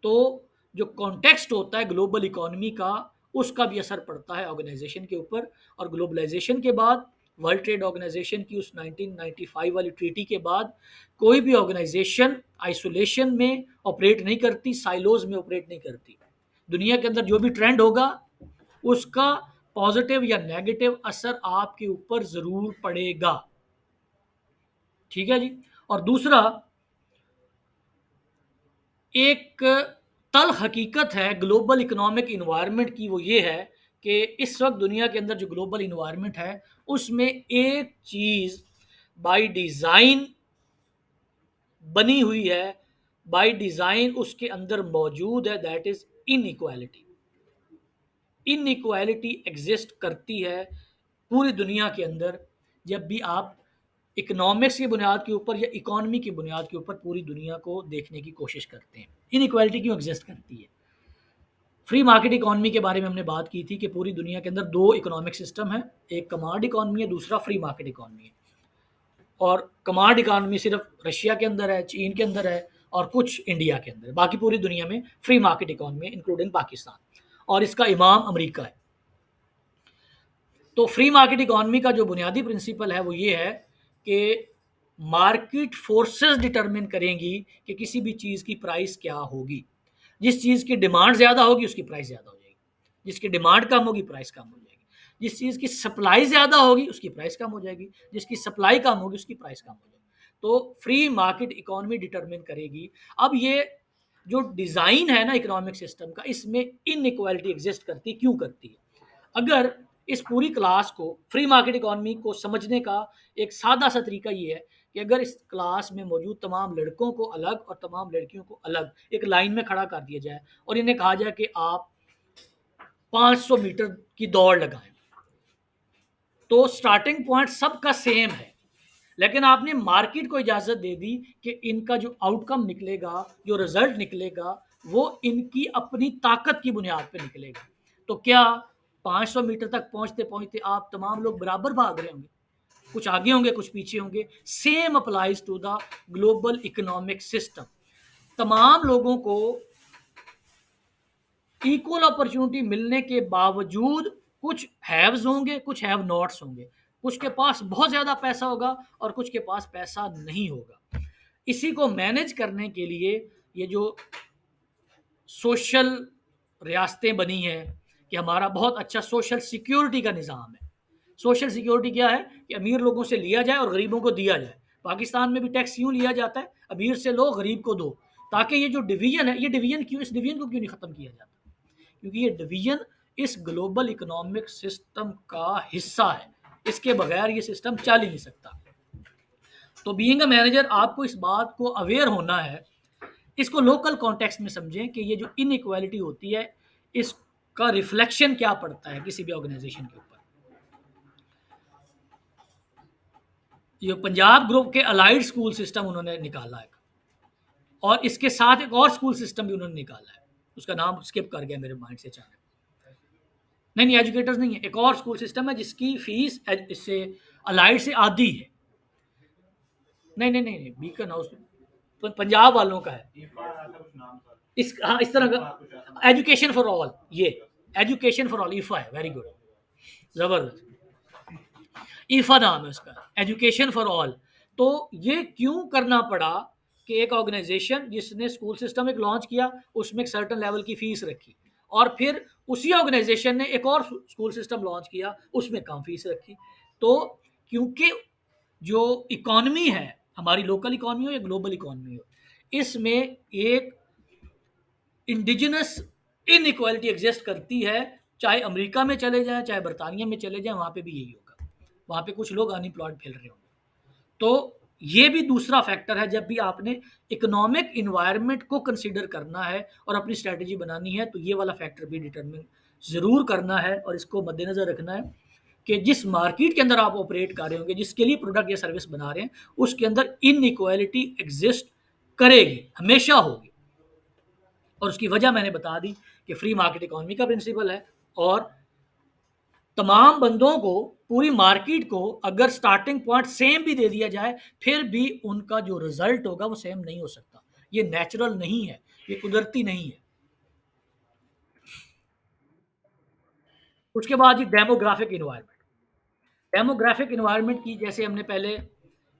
तो जो कॉन्टेक्स्ट होता है ग्लोबल इकोनॉमी का, उसका भी असर पड़ता है ऑर्गेनाइजेशन के ऊपर। और ग्लोबलाइजेशन के बाद वर्ल्ड ट्रेड ऑर्गेनाइजेशन की उस 1995 वाली ट्रीटी के बाद कोई भी ऑर्गेनाइजेशन आइसोलेशन में ऑपरेट नहीं करती, साइलोज में ऑपरेट नहीं करती। दुनिया के अंदर जो भी ट्रेंड होगा उसका पॉजिटिव या नेगेटिव असर आपके ऊपर ज़रूर पड़ेगा। ठीक है जी। और दूसरा, एक तल्ख़ हकीकत है ग्लोबल इकोनॉमिक एनवायरनमेंट की, वो ये है कि इस वक्त दुनिया के अंदर जो ग्लोबल एनवायरनमेंट है उसमें एक चीज़ बाय डिज़ाइन बनी हुई है, बाय डिज़ाइन उसके अंदर मौजूद है, that is inequality. Inequality exist करती है पूरी दुनिया के अंदर। जब भी आप इकोनॉमिक्स की बुनियाद के ऊपर या इकोनॉमी की बुनियाद के ऊपर पूरी दुनिया को देखने की कोशिश करते हैं, इनइक्वालिटी क्यों एग्जिस्ट करती है। फ्री मार्केट इकोनॉमी के बारे में हमने बात की थी कि पूरी दुनिया के अंदर दो इकोनॉमिक सिस्टम है, एक कमांड इकोनॉमी है, दूसरा फ्री मार्केट इकोनॉमी है। और कमांड इकोनॉमी सिर्फ रशिया के अंदर है, चीन के अंदर है और कुछ इंडिया के अंदर है, बाकी पूरी दुनिया में फ्री मार्केट इकोनॉमी है इंक्लूडिंग पाकिस्तान, और इसका इमाम अमेरिका है। तो फ्री मार्केट इकोनॉमी का जो बुनियादी प्रिंसिपल है वो ये है कि मार्केट फोर्सेस डिटरमिन करेंगी कि किसी भी चीज़ की प्राइस क्या होगी। जिस चीज़ की डिमांड ज़्यादा होगी उसकी प्राइस ज़्यादा हो जाएगी, जिसकी डिमांड कम होगी प्राइस कम हो जाएगी, जिस चीज़ की सप्लाई ज़्यादा होगी उसकी प्राइस कम हो जाएगी, जिसकी सप्लाई कम होगी उसकी प्राइस कम हो जाएगी। तो फ्री मार्केट इकोनॉमी डिटरमिन करेगी। अब ये जो डिज़ाइन है ना इकोनॉमिक सिस्टम का, इसमें इनइक्वालिटी एग्जिस्ट करती, क्यों करती है। अगर इस पूरी क्लास को, फ्री मार्केट इकोनॉमी को समझने का एक सादा सा तरीका ये है कि अगर इस क्लास में मौजूद तमाम लड़कों को अलग और तमाम लड़कियों को अलग एक लाइन में खड़ा कर दिया जाए और इन्हें कहा जाए कि आप 500 मीटर की दौड़ लगाएं, तो स्टार्टिंग पॉइंट सबका सेम है, लेकिन आपने मार्केट को इजाज़त दे दी कि इनका जो आउटकम निकलेगा, जो रिजल्ट निकलेगा, वो इनकी अपनी ताकत की बुनियाद पे निकलेगा। तो क्या 500 मीटर तक पहुंचते पहुंचते आप तमाम लोग बराबर भाग रहे होंगे? कुछ आगे होंगे, कुछ पीछे होंगे। Same applies to the global economic system. तमाम लोगों को इक्वल अपॉर्चुनिटी मिलने के बावजूद कुछ हैव्स होंगे, कुछ हैव नॉट्स होंगे, कुछ के पास बहुत ज़्यादा पैसा होगा और कुछ के पास पैसा नहीं होगा। इसी को मैनेज करने के लिए ये जो सोशल रियासतें बनी हैं कि हमारा बहुत अच्छा सोशल सिक्योरिटी का निज़ाम है। सोशल सिक्योरिटी क्या है कि अमीर लोगों से लिया जाए और गरीबों को दिया जाए। पाकिस्तान में भी टैक्स यूँ लिया जाता है, अमीर से लो गरीब को दो, ताकि ये जो डिवीजन है, ये डिवीजन क्यों, इस डिवीजन को क्यों नहीं ख़त्म किया जाता? क्योंकि ये डिवीजन इस ग्लोबल इकोनॉमिक सिस्टम का हिस्सा है, इसके बगैर ये सिस्टम चल ही नहीं सकता। तो बीइंग अ मैनेजर आपको इस बात को अवेयर होना है, इसको लोकल कॉन्टेक्स्ट में समझें कि ये जो इनइक्वालिटी होती है इसका रिफ्लेक्शन क्या पड़ता है किसी भी ऑर्गेनाइजेशन के ऊपर। ये पंजाब ग्रुप के अलाइड स्कूल सिस्टम उन्होंने निकाला है, और इसके साथ एक और स्कूल सिस्टम भी उन्होंने निकाला है, उसका नाम स्किप कर गया मेरे माइंड से अचानक। नहीं, एजुकेटर्स नहीं है, एक और स्कूल सिस्टम है जिसकी फीस इससे अलाइड से आधी है। नहीं, बीकन हाउस तो पंजाब वालों का है। इस, हाँ, इस तरह का एजुकेशन फॉर ऑल, ये एजुकेशन फॉर ऑल ईफा है, वेरी गुड, जबरदस्त, ईफा नाम है उसका, एजुकेशन फॉर ऑल। तो ये क्यों करना पड़ा कि एक ऑर्गेनाइजेशन जिसने स्कूल सिस्टम एक लॉन्च किया, उसमें एक सर्टन लेवल की फीस रखी, और फिर उसी ऑर्गेनाइजेशन ने एक और स्कूल सिस्टम लॉन्च किया, उसमें कम फीस रखी। तो क्योंकि जो इकोनॉमी है, हमारी लोकल इकोनॉमी हो या ग्लोबल इकोनॉमी हो, इसमें एक इंडिजिनस इनइक्वालिटी एग्जिस्ट करती है। चाहे अमेरिका में चले जाएं, चाहे बरतानिया में चले जाएं, वहाँ पे भी यही होगा, वहाँ पे कुछ लोग अनएम्प्लॉयड फैल रहे होंगे। तो ये भी दूसरा फैक्टर है, जब भी आपने इकोनॉमिक इन्वायरमेंट को कंसीडर करना है और अपनी स्ट्रैटेजी बनानी है, तो ये वाला फैक्टर भी डिटरमिन ज़रूर करना है और इसको मद्देनज़र रखना है कि जिस मार्केट के अंदर आप ऑपरेट कर रहे होंगे, जिसके लिए प्रोडक्ट या सर्विस बना रहे हैं, उसके अंदर इनइक्वालिटी एग्जिस्ट करेगी, हमेशा होगी। और उसकी वजह मैंने बता दी कि फ्री मार्केट इकोनॉमी का प्रिंसिपल है, और तमाम बंदों को, पूरी मार्केट को अगर स्टार्टिंग पॉइंट सेम भी दे दिया जाए, फिर भी उनका जो रिजल्ट होगा वो सेम नहीं हो सकता। ये नेचुरल नहीं है, ये कुदरती नहीं है। उसके बाद ये डेमोग्राफिक इन्वायरमेंट, डेमोग्राफिक इन्वायरमेंट की जैसे हमने पहले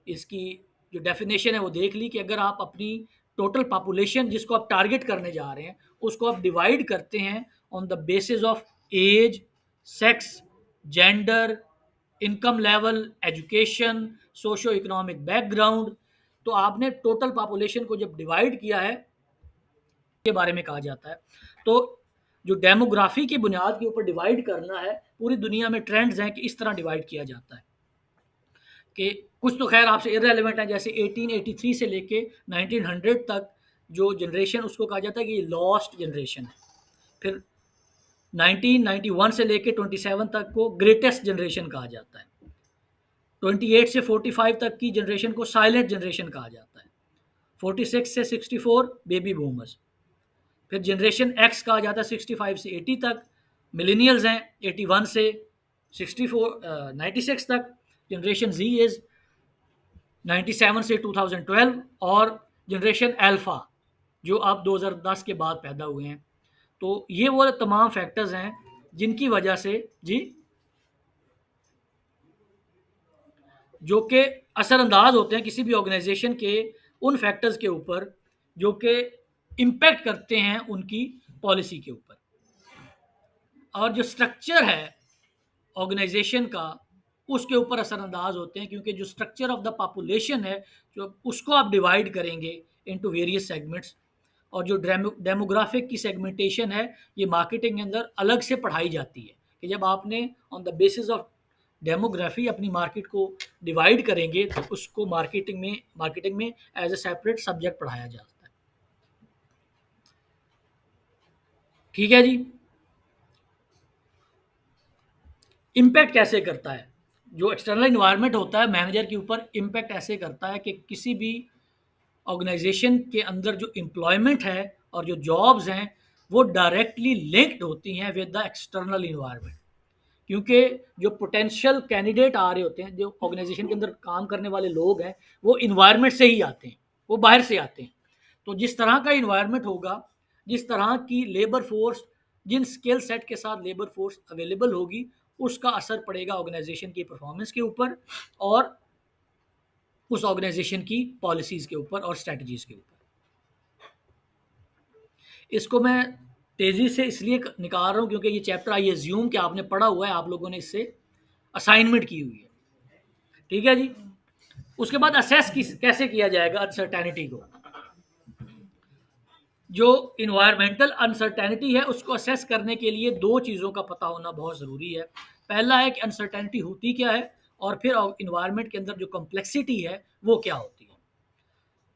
इसकी जो डेफिनेशन है वो देख ली कि अगर आप अपनी टोटल पॉपुलेशन जिसको आप टारगेट करने जा रहे हैं उसको आप डिवाइड करते हैं on the basis of age, sex, gender, income level, education, socio economic background. तो आपने टोटल पॉपुलेशन को जब डिवाइड किया है के बारे में कहा जाता है। तो जो डेमोग्राफी की बुनियाद के ऊपर डिवाइड करना है, पूरी दुनिया में ट्रेंड्स हैं कि इस तरह डिवाइड किया जाता है कि कुछ तो खैर आपसे इररेलेवेंट है, जैसे 1883 से लेके 1900 तक जो जनरेशन उसको कहा जाता है कि ये लॉस्ट जनरेशन है। फिर 1991 से लेके 27 तक को ग्रेटेस्ट जनरेशन कहा जाता है। 28 से 45 तक की जनरेशन को साइलेंट जनरेशन कहा जाता है। 46 से 64 बेबी बूमर्स। फिर जनरेशन एक्स कहा जाता है 65 से 80 तक। मिलेनियल्स हैं 81 से 96 तक। जनरेशन जी इज 97 से 2012। और जनरेशन अल्फा जो अब 2010 के बाद पैदा हुए हैं। तो ये वो तमाम फैक्टर्स हैं जिनकी वजह से जी जो कि असरअंदाज होते हैं किसी भी ऑर्गेनाइजेशन के उन फैक्टर्स के ऊपर जो कि इम्पैक्ट करते हैं उनकी पॉलिसी के ऊपर। और जो स्ट्रक्चर है ऑर्गेनाइजेशन का उसके ऊपर असरअंदाज होते हैं, क्योंकि जो स्ट्रक्चर ऑफ द पॉपुलेशन है जो उसको आप डिवाइड करेंगे इनटू वेरियस सेगमेंट्स। और जो डेमोग्राफिक की सेगमेंटेशन है ये मार्केटिंग के अंदर अलग से पढ़ाई जाती है कि जब आपने on the basis of demography अपनी मार्केट को डिवाइड करेंगे तो उसको मार्केटिंग में एज ए सेपरेट सब्जेक्ट पढ़ाया जाता है। ठीक है जी। इम्पैक्ट कैसे करता है जो एक्सटर्नल इन्वायरमेंट होता है मैनेजर के ऊपर, इम्पैक्ट ऐसे करता है कि किसी भी ऑर्गेनाइजेशन के अंदर जो एम्प्लॉयमेंट है और जो जॉब्स हैं वो डायरेक्टली लिंक्ड होती हैं विद द एक्सटर्नल इन्वायरमेंट। क्योंकि जो पोटेंशियल कैंडिडेट आ रहे होते हैं, जो ऑर्गेनाइजेशन के अंदर काम करने वाले लोग हैं, वो इन्वायरमेंट से ही आते हैं, वो बाहर से आते हैं। तो जिस तरह का इन्वायरमेंट होगा, जिस तरह की लेबर फोर्स, जिन स्किल सेट के साथ लेबर फोर्स अवेलेबल होगी, उसका असर पड़ेगा ऑर्गेनाइजेशन की परफॉर्मेंस के ऊपर और उस ऑर्गेनाइजेशन की पॉलिसीज के ऊपर और स्ट्रेटजीज के ऊपर। इसको मैं तेजी से इसलिए निकाल रहा हूँ क्योंकि ये चैप्टर आई एज्यूम कि आपने पढ़ा हुआ है, आप लोगों ने इससे असाइनमेंट की हुई है। ठीक है जी। उसके बाद असेस कैसे किया जाएगा अनसर्टेनिटी को। जो इन्वायरमेंटल अनसर्टेनिटी है उसको असेस करने के लिए दो चीज़ों का पता होना बहुत ज़रूरी है। पहला है कि अनसर्टेनिटी होती क्या है, और फिर इन्वायरमेंट के अंदर जो कॉम्प्लेक्सिटी है वो क्या होती है।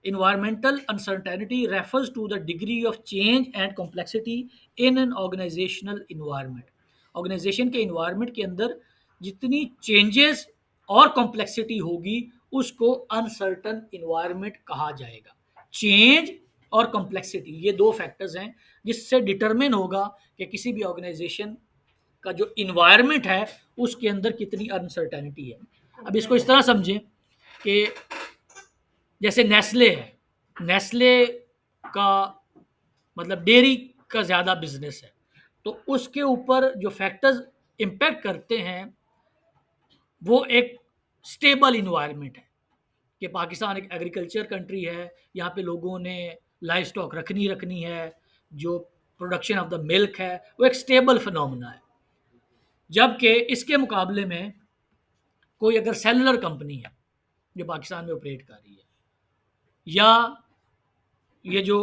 Environmental uncertainty refers to the degree of change and complexity in an organizational environment. Organization के environment के अंदर जितनी changes और complexity होगी उसको uncertain environment कहा जाएगा। Change और complexity ये दो फैक्टर्स हैं जिससे डिटरमिन होगा कि किसी भी ऑर्गेनाइजेशन का जो इन्वायरमेंट है उसके अंदर कितनी अनसर्टेनिटी है। अब इसको इस तरह समझें कि जैसे नेस्ले है, नेस्ले का मतलब डेयरी का ज़्यादा बिजनेस है, तो उसके ऊपर जो फैक्टर्स इम्पैक्ट करते हैं वो एक स्टेबल इन्वायरमेंट है कि पाकिस्तान एक एग्रीकल्चर कंट्री है, यहाँ पे लोगों ने लाइफ स्टॉक रखनी है, जो प्रोडक्शन ऑफ द मिल्क है वो एक स्टेबल फिनोमेना है। जबकि इसके मुकाबले में कोई अगर सेलुलर कंपनी है जो पाकिस्तान में ऑपरेट कर रही है, या ये जो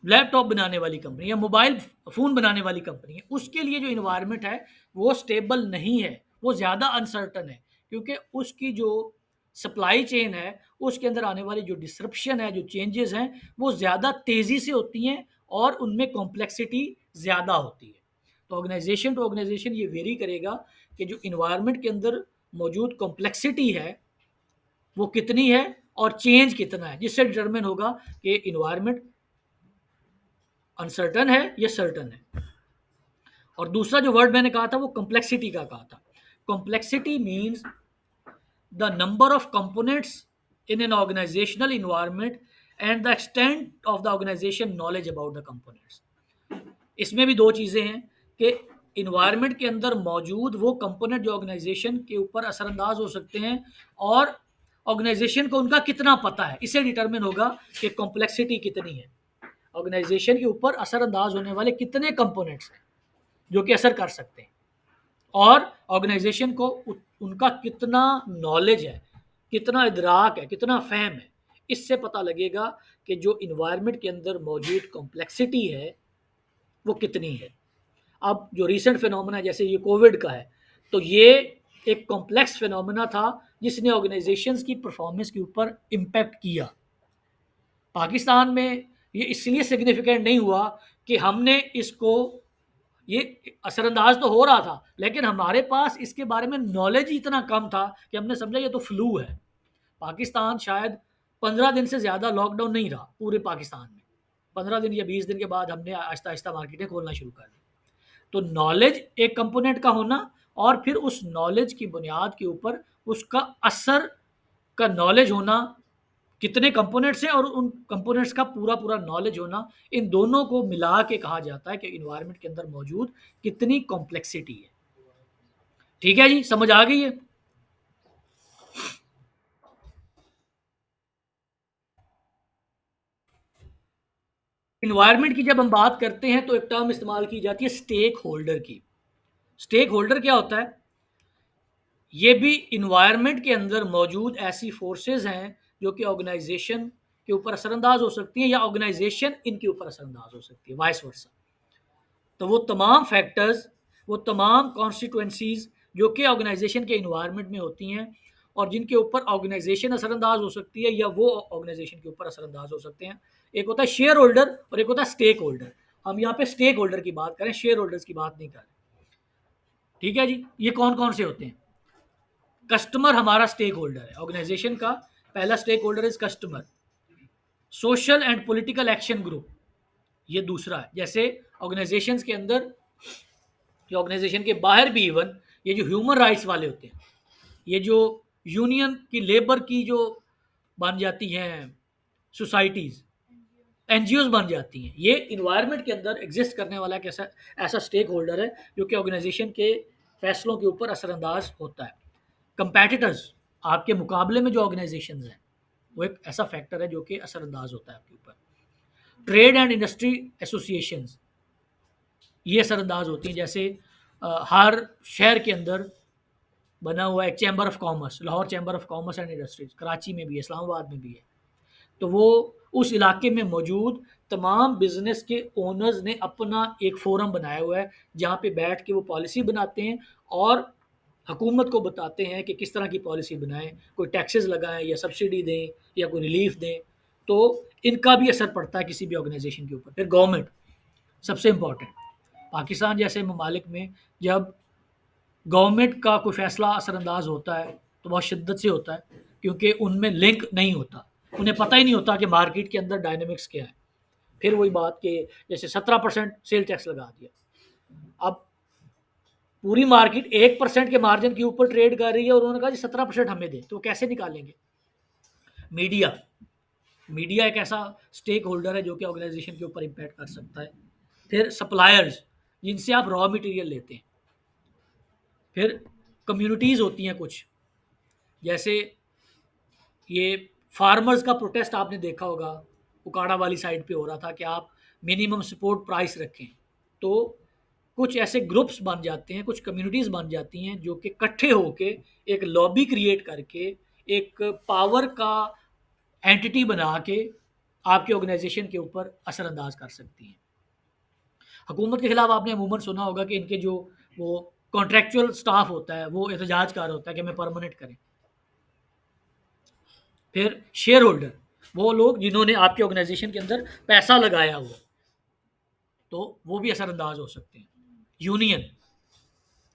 लैपटॉप बनाने वाली कंपनी या मोबाइल फ़ोन बनाने वाली कंपनी है, उसके लिए जो इन्वायरमेंट है वो स्टेबल नहीं है, वो ज़्यादा अनसर्टन है, क्योंकि उसकी जो सप्लाई चेन है उसके अंदर आने वाली जो डिसरप्शन है, जो चेंजेस हैं वो ज़्यादा तेज़ी से होती हैं और उनमें कॉम्प्लेक्सिटी ज़्यादा होती है। तो ऑर्गेनाइजेशन टू ऑर्गेनाइजेशन ये वेरी करेगा कि जो इन्वायरमेंट के अंदर मौजूद कॉम्प्लेक्सिटी है वो कितनी है और चेंज कितना है, जिससे डिटरमिन होगा कि इन्वायरमेंट अनसर्टन है या सर्टन है। और दूसरा जो वर्ड मैंने कहा था वो कॉम्प्लेक्सिटी का कहा था। Complexity means the number of components in an organizational environment and the extent of the organization knowledge about the components. इसमें भी दो चीज़ें हैं कि इन्वायरमेंट के अंदर मौजूद वो कंपोनेंट जो ऑर्गेनाइजेशन के ऊपर असरअंदाज हो सकते हैं और ऑर्गेनाइजेशन को उनका कितना पता है, इससे डिटरमिन होगा कि कॉम्प्लेक्सिटी कितनी है, ऑर्गेनाइजेशन के ऊपर असरअंदाज होने वाले कितने कंपोनेंट्स हैं जो कि असर कर सकते हैं। और ऑर्गेनाइजेशन को उनका कितना नॉलेज है, कितना इदराक है, कितना फ़हम है, इससे पता लगेगा कि जो इन्वायरमेंट के अंदर मौजूद कॉम्प्लेक्सिटी है वो कितनी है। अब जो रीसेंट फिनोमेना जैसे ये कोविड का है, तो ये एक कॉम्प्लेक्स फिनोमेना था जिसने ऑर्गेनाइजेशंस की परफॉर्मेंस के ऊपर इम्पैक्ट किया। पाकिस्तान में ये इसलिए सिग्निफिकेंट नहीं हुआ कि हमने इसको, ये असरअंदाज तो हो रहा था लेकिन हमारे पास इसके बारे में नॉलेज ही इतना कम था कि हमने समझा ये तो फ्लू है। पाकिस्तान शायद 15 दिन से ज़्यादा लॉकडाउन नहीं रहा पूरे पाकिस्तान में। 15 दिन या 20 दिन के बाद हमने आहिस्ता आहिस्ता मार्केटें खोलना शुरू कर दी। तो नॉलेज एक कंपोनेंट का होना, और फिर उस नॉलेज की बुनियाद के ऊपर उसका असर का नॉलेज होना, कितने कंपोनेंट्स हैं और उन कंपोनेंट्स का पूरा पूरा नॉलेज होना, इन दोनों को मिला के कहा जाता है कि इन्वायरमेंट के अंदर मौजूद कितनी कॉम्प्लेक्सिटी है। ठीक है जी, समझ आ गई है? इन्वायरमेंट की जब हम बात करते हैं तो एक टर्म इस्तेमाल की जाती है स्टेक होल्डर की। स्टेक होल्डर क्या होता है? ये भी इन्वायरमेंट के अंदर मौजूद ऐसी फोर्सेस हैं जो कि ऑर्गेनाइजेशन के ऊपर असरअंदाज हो सकती हैं या ऑर्गेनाइजेशन इनके ऊपर असरअंदाज हो सकती है, वाइस वर्सा। तो वो तमाम फैक्टर्स, वो तमाम कॉन्स्टिट्यूएंसीज जो कि ऑर्गेनाइजेशन के इन्वायरमेंट में होती हैं और जिनके ऊपर ऑर्गेनाइजेशन असरअंदाज हो सकती है या वो ऑर्गेनाइजेशन के ऊपर असरअंदाज हो सकते हैं। एक होता है शेयर होल्डर और एक होता है स्टेक होल्डर। हम यहाँ पे स्टेक होल्डर की बात करें, शेयर होल्डर्स की बात नहीं कर रहे। ठीक है जी, ये कौन कौन से होते हैं? कस्टमर हमारा स्टेक होल्डर है ऑर्गेनाइजेशन का। पहला stakeholder is customer. Social and political action group, ये दूसरा है। जैसे ऑर्गेनाइजेशंस के अंदर, जो ऑर्गेनाइजेशन के बाहर भी इवन ये जो ह्यूमन राइट्स वाले होते हैं, ये जो यूनियन की लेबर की जो बन जाती हैं सोसाइटीज़, एनजीओज बन जाती हैं, ये इन्वायरमेंट के अंदर एग्जिस्ट करने वाला एक ऐसा ऐसा स्टेक होल्डर है जो कि ऑर्गेनाइजेशन के फैसलों के ऊपर असरअंदाज होता है। कंपेटिटर्स, आपके मुकाबले में जो ऑर्गेनाइजेशंस हैं, वो एक ऐसा फैक्टर है जो कि असरअंदाज होता है आपके ऊपर। ट्रेड एंड इंडस्ट्री एसोसिएशंस, ये असरअंदाज होती हैं। जैसे हर शहर के अंदर बना हुआ एक chamber of commerce, Lahore chamber of commerce and industries, Karachi में भी है, इस्लामाबाद में भी है। तो वो उस इलाके में मौजूद तमाम बिजनेस के ओनर्स ने अपना एक फोरम बनाया हुआ है जहाँ पे बैठ के वो पॉलिसी बनाते हैं और हुकूमत को बताते हैं कि किस तरह की पॉलिसी बनाएं, कोई टैक्सेस लगाएं या सब्सिडी दें या कोई रिलीफ दें। तो इनका भी असर पड़ता है किसी भी ऑर्गेनाइजेशन के ऊपर। फिर गवर्नमेंट सबसे इम्पॉर्टेंट। पाकिस्तान जैसे ममालिक में जब गवर्नमेंट का कोई फ़ैसला असरअंदाज होता है तो बहुत शिद्दत से होता है, क्योंकि उनमें लिंक नहीं होता, उन्हें पता ही नहीं होता कि मार्केट के अंदर डायनेमिक्स क्या है। फिर वही बात कि जैसे 17% सेल टैक्स लगा दिया, अब पूरी मार्केट 1% के मार्जिन के ऊपर ट्रेड कर रही है और उन्होंने कहा जी 17% हमें दे, तो वो कैसे निकालेंगे? मीडिया, मीडिया एक ऐसा स्टेक होल्डर है जो कि ऑर्गेनाइजेशन के ऊपर इम्पैक्ट कर सकता है। फिर सप्लायर्स, जिनसे आप रॉ मटेरियल लेते हैं। फिर कम्युनिटीज़ होती हैं कुछ, जैसे ये फार्मर्स का प्रोटेस्ट आपने देखा होगा, उकाड़ा वाली साइड पे हो रहा था कि आप मिनिमम सपोर्ट प्राइस रखें। तो कुछ ऐसे ग्रुप्स बन जाते हैं, कुछ कम्युनिटीज़ बन जाती हैं जो कि इकट्ठे होके एक लॉबी क्रिएट करके एक पावर का एंटिटी बना के आपके ऑर्गेनाइजेशन के ऊपर असरअंदाज कर सकती हैं। हुकूमत के खिलाफ आपने अमूमन सुना होगा कि इनके जो वो कॉन्ट्रेक्चुअल स्टाफ होता है वो एहतजाज कर होता है कि हमें परमानेंट करें। फिर शेयर होल्डर, वो लोग जिन्होंने आपके ऑर्गेनाइजेशन के अंदर पैसा लगाया हुआ, तो वो भी असरअंदाज हो सकते हैं। यूनियन,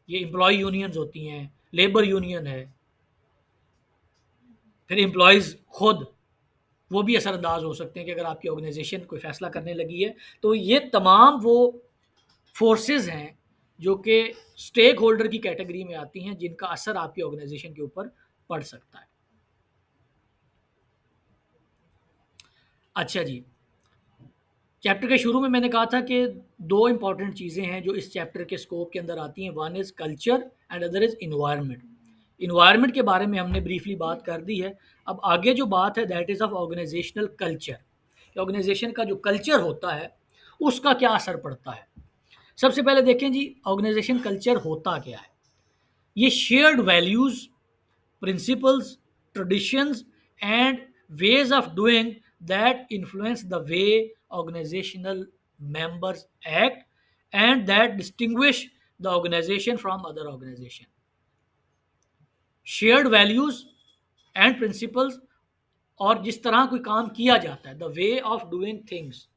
ये एम्प्लॉय यूनियंस होती हैं, लेबर यूनियन है। फिर एम्प्लॉयज़ खुद, वो भी असरअंदाज हो सकते हैं कि अगर आपकी ऑर्गेनाइजेशन कोई फ़ैसला करने लगी है। तो ये तमाम वो फोर्सेस हैं जो कि स्टेक होल्डर की कैटेगरी में आती हैं जिनका असर आपकी ऑर्गेनाइजेशन के ऊपर पड़ सकता है। अच्छा जी, चैप्टर के शुरू में मैंने कहा था कि दो इंपॉर्टेंट चीज़ें हैं जो इस चैप्टर के स्कोप के अंदर आती हैं। One is culture and other is environment. Environment के बारे में हमने ब्रीफली बात कर दी है। अब आगे जो बात है that is of organizational culture. Organization का जो कल्चर होता है उसका क्या असर पड़ता है। सबसे पहले देखें जी, ऑर्गेनाइजेशन कल्चर होता क्या है। ये shared values, principles, traditions and ways of doing that influence the way organizational members act and that distinguish the organization from other organization. Shared values and principles, और जिस तरह कोई काम किया जाता है, the way of doing things,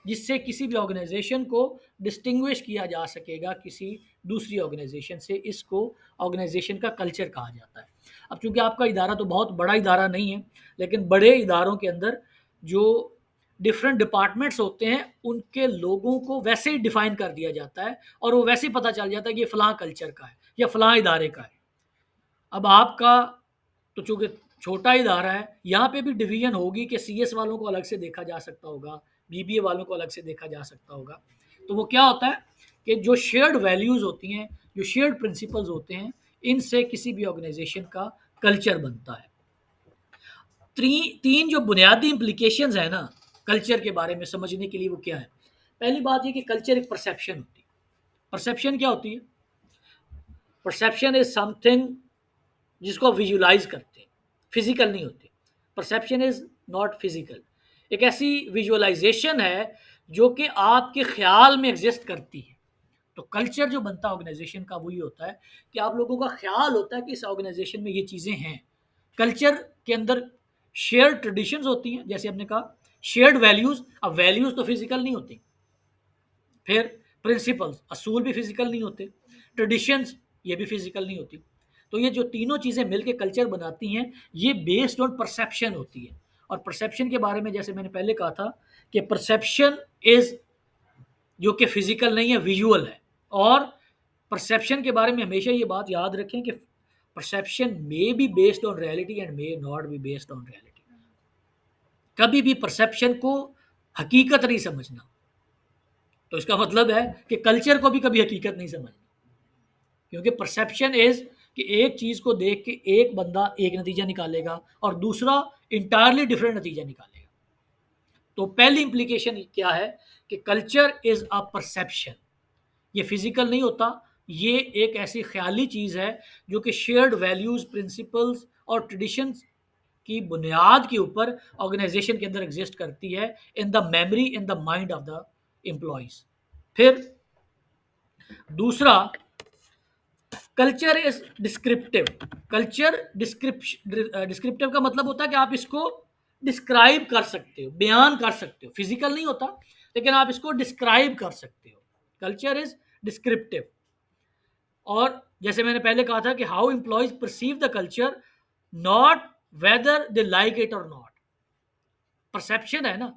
जिससे किसी भी ऑर्गेनाइजेशन को डिस्टिंग्विश किया जा सकेगा किसी दूसरी ऑर्गेनाइजेशन से, इसको ऑर्गेनाइजेशन का कल्चर कहा जाता है। अब चूंकि आपका इदारा तो बहुत बड़ा इदारा नहीं है, लेकिन बड़े इदारों के अंदर जो डिफरेंट डिपार्टमेंट्स होते हैं उनके लोगों को वैसे ही डिफाइन कर दिया जाता है और वो वैसे ही पता चल जाता है कि ये फलां कल्चर का है या फलां इदारे का है। अब आपका तो चूंकि छोटा इदारा है, यहाँ पे भी डिवीजन होगी कि सीएस वालों को अलग से देखा जा सकता होगा, बीबीए वालों को अलग से देखा जा सकता होगा। तो वो क्या होता है कि जो शेयर्ड वैल्यूज़ होती हैं, जो शेयर्ड प्रिंसिपल्स होते हैं, इनसे किसी भी ऑर्गेनाइजेशन का कल्चर बनता है। तीन जो बुनियादी इम्प्लीकेशंस है ना कल्चर के बारे में समझने के लिए, वो क्या है? पहली बात ये कि कल्चर एक परसेप्शन होती है। परसेप्शन क्या होती है? परसेप्शन इज समथिंग जिसको विजुलाइज करते हैं, फिजिकल नहीं होती। Perception is not physical. एक ऐसी विजुअलाइजेशन है जो कि आपके ख्याल में एग्जिस्ट करती है। तो कल्चर जो बनता है ऑर्गेनाइजेशन का वही होता है कि आप लोगों का ख्याल होता है कि इस ऑर्गेनाइजेशन में ये चीज़ें हैं। कल्चर के अंदर शेयर्ड ट्रेडिशंस होती हैं, जैसे हमने कहा, शेयर्ड वैल्यूज़। अब वैल्यूज़ तो फिजिकल नहीं होती। फिर प्रिंसिपल्स, असूल भी फिजिकल नहीं होते। ट्रेडिशंस, ये भी फिजिकल नहीं होती। तो ये जो तीनों चीज़ें मिलकर कल्चर बनाती हैं, ये बेस्ड ऑन परसेप्शन होती है। और परसेप्शन के बारे में जैसे मैंने पहले कहा था कि परसेप्शन इज जो कि फिजिकल नहीं है, विजुअल है। और परसेप्शन के बारे में हमेशा ये बात याद रखें कि perception may be based on reality and may not be based on reality. कभी भी परसेप्शन को हकीकत नहीं समझना। तो इसका मतलब है कि कल्चर को भी कभी हकीकत नहीं समझना, क्योंकि परसेप्शन इज कि एक चीज़ को देख के एक बंदा एक नतीजा निकालेगा और दूसरा इंटायरली डिफरेंट नतीजा निकालेगा। तो पहली इंप्लीकेशन क्या है कि कल्चर इज अ परसेप्शन। ये फिजिकल नहीं होता, ये एक ऐसी ख्याली चीज़ है जो कि शेयर्ड वैल्यूज़, प्रिंसिपल्स और ट्रेडिशंस की बुनियाद के ऊपर ऑर्गेनाइजेशन के अंदर एग्जिस्ट करती है, in the memory, in the mind of the employees. फिर दूसरा, culture is descriptive. Culture descriptive का मतलब होता है कि आप इसको डिस्क्राइब कर सकते हो, बयान कर सकते हो। फिजिकल नहीं होता, लेकिन आप इसको डिस्क्राइब कर सकते हो। Culture is descriptive. और जैसे मैंने पहले कहा था कि how employees perceive the culture, not whether they like it और नॉट। परसेप्शन है ना।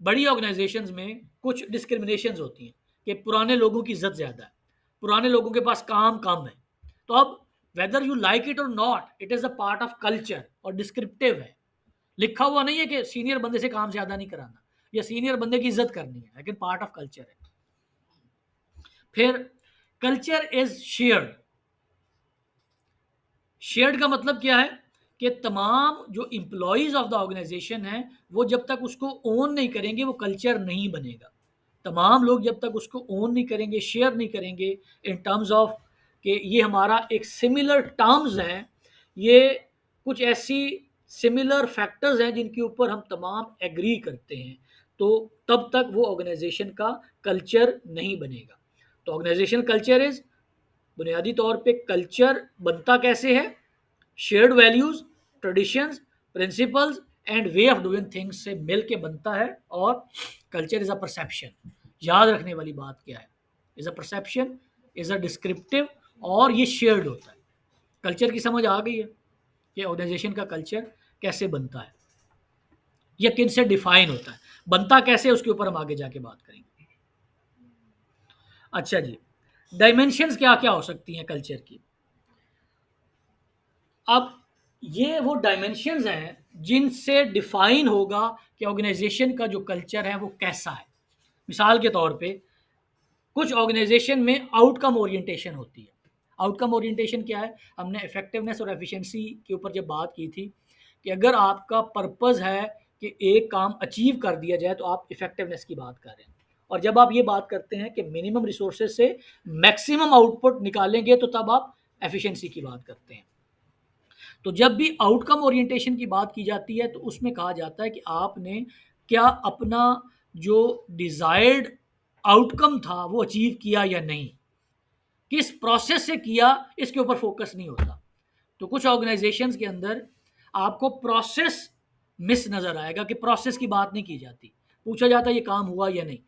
बड़ी ऑर्गेनाइजेशंस में कुछ डिस्क्रिमिनेशंस होती हैं कि पुराने लोगों की इज्जत ज़्यादा है, पुराने लोगों के पास काम कम है। तो अब वेदर यू लाइक इट और not, it is a part of culture और डिस्क्रिप्टिव है। लिखा हुआ नहीं है कि सीनियर बंदे से काम ज़्यादा नहीं कराना या सीनियर बंदे की इज्जत करनी है, लेकिन पार्ट ऑफ कल्चर है। फिर कल्चर इज शेयर्ड। शेयर्ड का मतलब क्या है कि तमाम जो एम्प्लॉयज़ ऑफ द ऑर्गेनाइजेशन है, वो जब तक उसको ओन नहीं करेंगे वो कल्चर नहीं बनेगा। तमाम लोग जब तक उसको ओन नहीं करेंगे, शेयर नहीं करेंगे इन टर्म्स ऑफ कि ये हमारा एक सिमिलर टर्म्स हैं, ये कुछ ऐसी सिमिलर फैक्टर्स हैं जिनके ऊपर हम तमाम एग्री करते हैं, तो तब तक वो ऑर्गेनाइजेशन का कल्चर नहीं बनेगा। तो ऑर्गेनाइजेशन कल्चर इज, बुनियादी तौर पे कल्चर बनता कैसे है? Shared values, traditions, principles and way of doing things से मिल के बनता है। और कल्चर इज अ परसेप्शन। याद रखने वाली बात क्या है? Is a perception, is a descriptive, और ये शेयर्ड होता है। कल्चर की समझ आ गई है कि ऑर्गेनाइजेशन का कल्चर कैसे बनता है या किन से डिफाइन होता है, बनता कैसे, उसके ऊपर हम आगे जाके बात करेंगे। अच्छा जी, डायमेंशंस क्या क्या हो सकती हैं कल्चर की? अब ये वो डायमेंशंस हैं जिनसे डिफाइन होगा कि ऑर्गेनाइजेशन का जो कल्चर है वो कैसा है। मिसाल के तौर पे कुछ ऑर्गेनाइजेशन में आउटकम ओरिएंटेशन होती है। आउटकम ओरिएंटेशन क्या है? हमने इफेक्टिवनेस और एफिशिएंसी के ऊपर जब बात की थी कि अगर आपका पर्पस है कि एक काम अचीव कर दिया जाए तो आप इफेक्टिवनेस की बात कर रहे हैं, और जब आप ये बात करते हैं कि मिनिमम रिसोर्सेज से मैक्सिमम आउटपुट निकालेंगे तो तब आप एफिशिएंसी की बात करते हैं। तो जब भी आउटकम ओरिएंटेशन की बात की जाती है तो उसमें कहा जाता है कि आपने क्या अपना जो डिजायर्ड आउटकम था वो अचीव किया या नहीं, किस प्रोसेस से किया, इसके ऊपर फोकस नहीं होता। तो कुछ ऑर्गेनाइजेशंस के अंदर आपको प्रोसेस मिस नजर आएगा कि प्रोसेस की बात नहीं की जाती, पूछा जाता है ये काम हुआ या नहीं।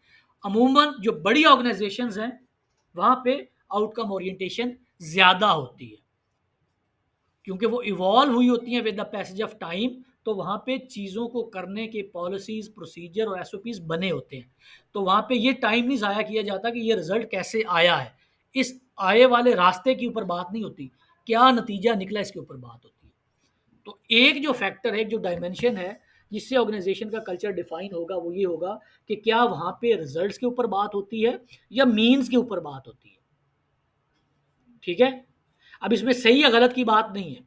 अमूमन जो बड़ी ऑर्गेनाइजेशंस हैं वहां पे आउटकम ओरिएंटेशन ज्यादा होती है, क्योंकि वो इवॉल्व हुई होती हैं with the passage of time. तो वहाँ पे चीज़ों को करने के पॉलिसीज, प्रोसीजर और एसओपीज बने होते हैं। तो वहाँ पे ये टाइम नहीं ज़ाया किया जाता कि ये रिजल्ट कैसे आया है, इस आए वाले रास्ते के ऊपर बात नहीं होती, क्या नतीजा निकला इसके ऊपर बात होती है। तो एक जो फैक्टर है, एक जो डायमेंशन है जिससे ऑर्गेनाइजेशन का कल्चर डिफाइन होगा वो ये होगा कि क्या वहाँ पे रिजल्ट्स के ऊपर बात होती है या मीन्स के ऊपर बात होती है। ठीक है, अब इसमें सही या गलत की बात नहीं है,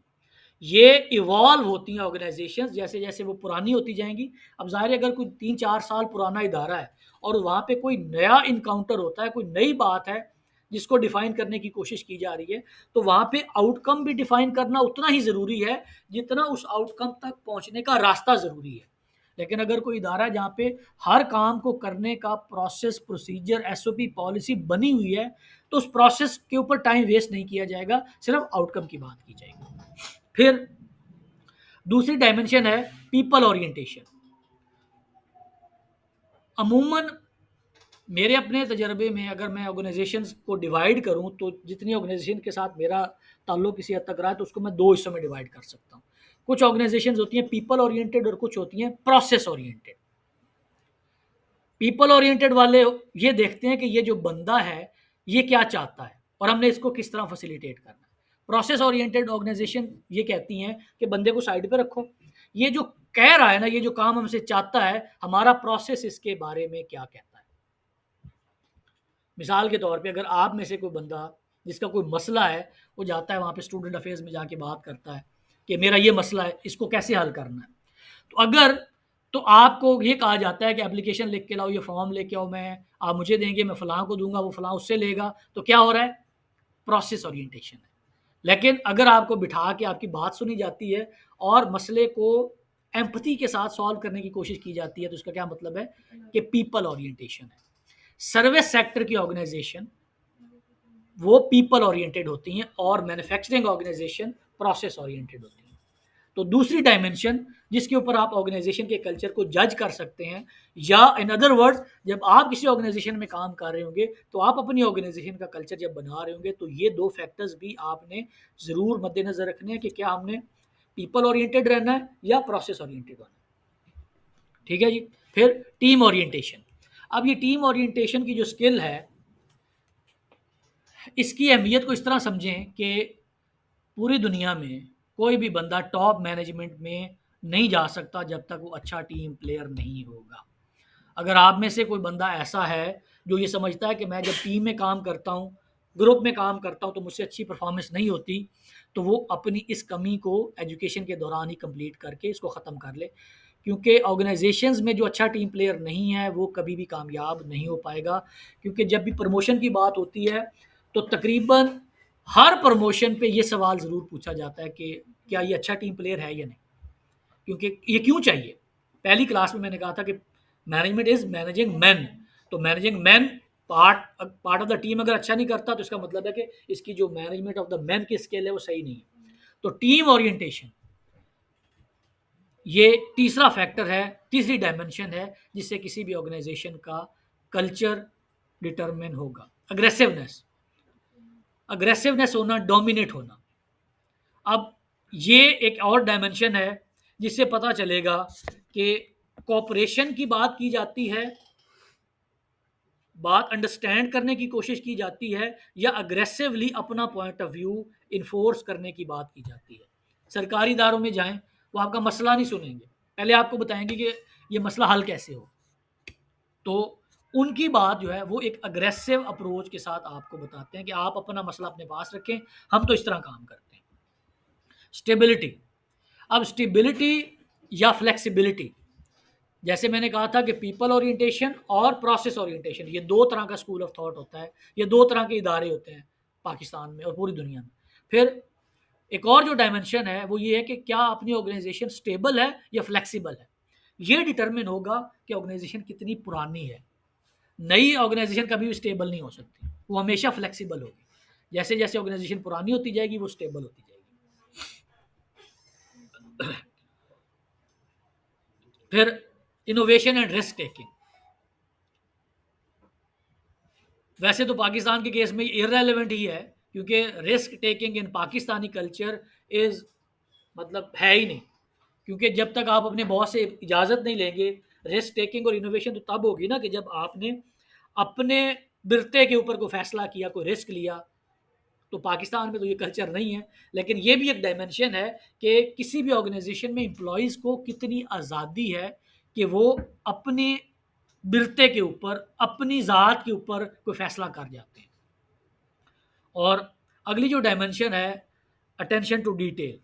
ये इवॉल्व होती हैं ऑर्गेनाइजेशंस जैसे जैसे वो पुरानी होती जाएंगी। अब जाहिर है अगर कोई 3-4 साल पुराना इदारा है और वहाँ पे कोई नया इनकाउंटर होता है, कोई नई बात है जिसको डिफाइन करने की कोशिश की जा रही है, तो वहाँ पे आउटकम भी डिफाइन करना उतना ही ज़रूरी है जितना उस आउटकम तक पहुँचने का रास्ता ज़रूरी है। लेकिन अगर कोई इदारा है जहाँ पे हर काम को करने का प्रोसेस, प्रोसीजर, एसओपी, पॉलिसी बनी हुई है, तो उस प्रोसेस के ऊपर टाइम वेस्ट नहीं किया जाएगा, सिर्फ आउटकम की बात की जाएगी। फिर दूसरी डायमेंशन है पीपल ओरिएंटेशन। अमूमन मेरे अपने तजर्बे में अगर मैं ऑर्गेनाइजेशंस को डिवाइड करूं तो जितनी ऑर्गेनाइजेशन के साथ मेरा ताल्लुक किसी हद तक रहा है तो उसको मैं दो हिस्सों में डिवाइड कर सकता हूं। कुछ ऑर्गेनाइजेशंस होती हैं पीपल ओरिएंटेड और कुछ होती हैं प्रोसेस ओरिएंटेड। पीपल ओरिएंटेड वाले ये देखते हैं कि ये जो बंदा है ये क्या चाहता है और हमने इसको किस तरह फैसिलिटेट करना है। प्रोसेस ओरिएंटेड ऑर्गेनाइजेशन ये कहती हैं कि बंदे को साइड पे रखो, ये जो कह रहा है ना, ये जो काम हमसे चाहता है, हमारा प्रोसेस इसके बारे में क्या कहता है। मिसाल के तौर पे अगर आप में से कोई बंदा जिसका कोई मसला है, वो जाता है वहाँ पे स्टूडेंट अफेयर्स में जाके बात करता है कि मेरा ये मसला है, इसको कैसे हल करना है। तो अगर तो आपको ये कहा जाता है कि एप्लीकेशन लिख के लाओ, ये फॉर्म लेके आओ, मैं आप मुझे देंगे, मैं फलां को दूंगा, वो फलां उससे लेगा। तो क्या हो रहा है, प्रोसेस ओरिएंटेशन है। लेकिन अगर आपको बिठा के आपकी बात सुनी जाती है और मसले को एम्पैथी के साथ सॉल्व करने की कोशिश की जाती है, तो इसका क्या मतलब है कि पीपल ओरिएंटेशन है। सर्विस सेक्टर की ऑर्गेनाइजेशन वो पीपल ओरिएंटेड होती हैं और मैन्युफैक्चरिंग ऑर्गेनाइजेशन प्रोसेस ओरिएंटेड होती हैं। तो दूसरी डायमेंशन जिसके ऊपर आप ऑर्गेनाइजेशन के कल्चर को जज कर सकते हैं, या इन अदर वर्ड्स जब आप किसी ऑर्गेनाइजेशन में काम कर रहे होंगे तो आप अपनी ऑर्गेनाइजेशन का कल्चर जब बना रहे होंगे, तो ये दो फैक्टर्स भी आपने ज़रूर मद्देनज़र रखने हैं कि क्या हमने पीपल ओरिएंटेड रहना है या प्रोसेस ओरिएंटेड रहना है। ठीक है जी। फिर टीम ओरिएंटेशन। अब ये टीम ओरिएंटेशन की जो स्किल है, इसकी अहमियत को इस तरह समझें कि पूरी दुनिया में कोई भी बंदा टॉप मैनेजमेंट में नहीं जा सकता जब तक वो अच्छा टीम प्लेयर नहीं होगा। अगर आप में से कोई बंदा ऐसा है जो ये समझता है कि मैं जब टीम में काम करता हूँ, ग्रुप में काम करता हूँ, तो मुझसे अच्छी परफॉर्मेंस नहीं होती, तो वो अपनी इस कमी को एजुकेशन के दौरान ही कंप्लीट करके इसको ख़त्म कर ले। क्योंकि ऑर्गेनाइजेशंस में जो अच्छा टीम प्लेयर नहीं है वो कभी भी कामयाब नहीं हो पाएगा। क्योंकि जब भी प्रमोशन की बात होती है तो तकरीबन हर प्रमोशन पे ये सवाल ज़रूर पूछा जाता है कि क्या ये अच्छा टीम प्लेयर है या नहीं। क्योंकि ये क्यों चाहिए, पहली क्लास में मैंने कहा था कि मैनेजमेंट इज मैनेजिंग मैन। तो managing man part part of the team अगर अच्छा नहीं करता तो इसका मतलब है कि इसकी जो मैनेजमेंट ऑफ द मैन की स्किल है वो सही नहीं है। तो टीम ओरिएंटेशन ये तीसरा फैक्टर है, तीसरी डायमेंशन है जिससे किसी भी ऑर्गेनाइजेशन का कल्चर डिटरमिन होगा। अग्रेसिवनेस, अग्रेसिवनेस होना, डोमिनेट होना। अब ये एक और डायमेंशन है जिससे पता चलेगा कि कोऑपरेशन की बात की जाती है, बात अंडरस्टैंड करने की कोशिश की जाती है, या अग्रेसिवली अपना पॉइंट ऑफ व्यू इन्फोर्स करने की बात की जाती है। सरकारी इदारों में जाएं वो आपका मसला नहीं सुनेंगे, पहले आपको बताएंगे कि ये मसला हल कैसे हो। तो उनकी बात जो है वो एक अग्रेसिव अप्रोच के साथ आपको बताते हैं कि आप अपना मसला अपने पास रखें, हम तो इस तरह काम करते हैं। स्टेबिलिटी। अब स्टेबिलिटी या फ्लेक्सिबिलिटी, जैसे मैंने कहा था कि पीपल ओरिएंटेशन और प्रोसेस ओरिएंटेशन, ये दो तरह का स्कूल ऑफ थॉट होता है, ये दो तरह के इदारे होते हैं पाकिस्तान में और पूरी दुनिया में। फिर एक और जो डायमेंशन है वो ये है कि क्या अपनी ऑर्गेनाइजेशन स्टेबल है या फ्लेक्सिबल है। ये डिटरमिन होगा कि ऑर्गेनाइजेशन कितनी पुरानी है। नई ऑर्गेनाइजेशन कभी भी स्टेबल नहीं हो सकती, वो हमेशा फ्लेक्सिबल होगी। जैसे जैसे ऑर्गेनाइजेशन पुरानी होती जाएगी वो स्टेबल होती जाएगी। फिर इनोवेशन एंड रिस्क टेकिंग, वैसे तो पाकिस्तान के केस में इररेलेवेंट ही है, क्योंकि risk taking in Pakistani culture is मतलब है ही नहीं। क्योंकि जब तक आप अपने बॉस से इजाज़त नहीं लेंगे, रिस्क टेकिंग और इनोवेशन तो तब होगी ना कि जब आपने अपने बिरते के ऊपर कोई फैसला किया, कोई रिस्क लिया। तो पाकिस्तान में तो ये कल्चर नहीं है। लेकिन ये भी एक डायमेंशन है कि किसी भी ऑर्गेनाइजेशन में एम्प्लॉयज़ को कितनी आज़ादी है कि वो अपने बिरते के ऊपर, अपनी ज़ात के ऊपर कोई फैसला कर जाते हैं। और अगली जो डायमेंशन है, अटेंशन टू डिटेल।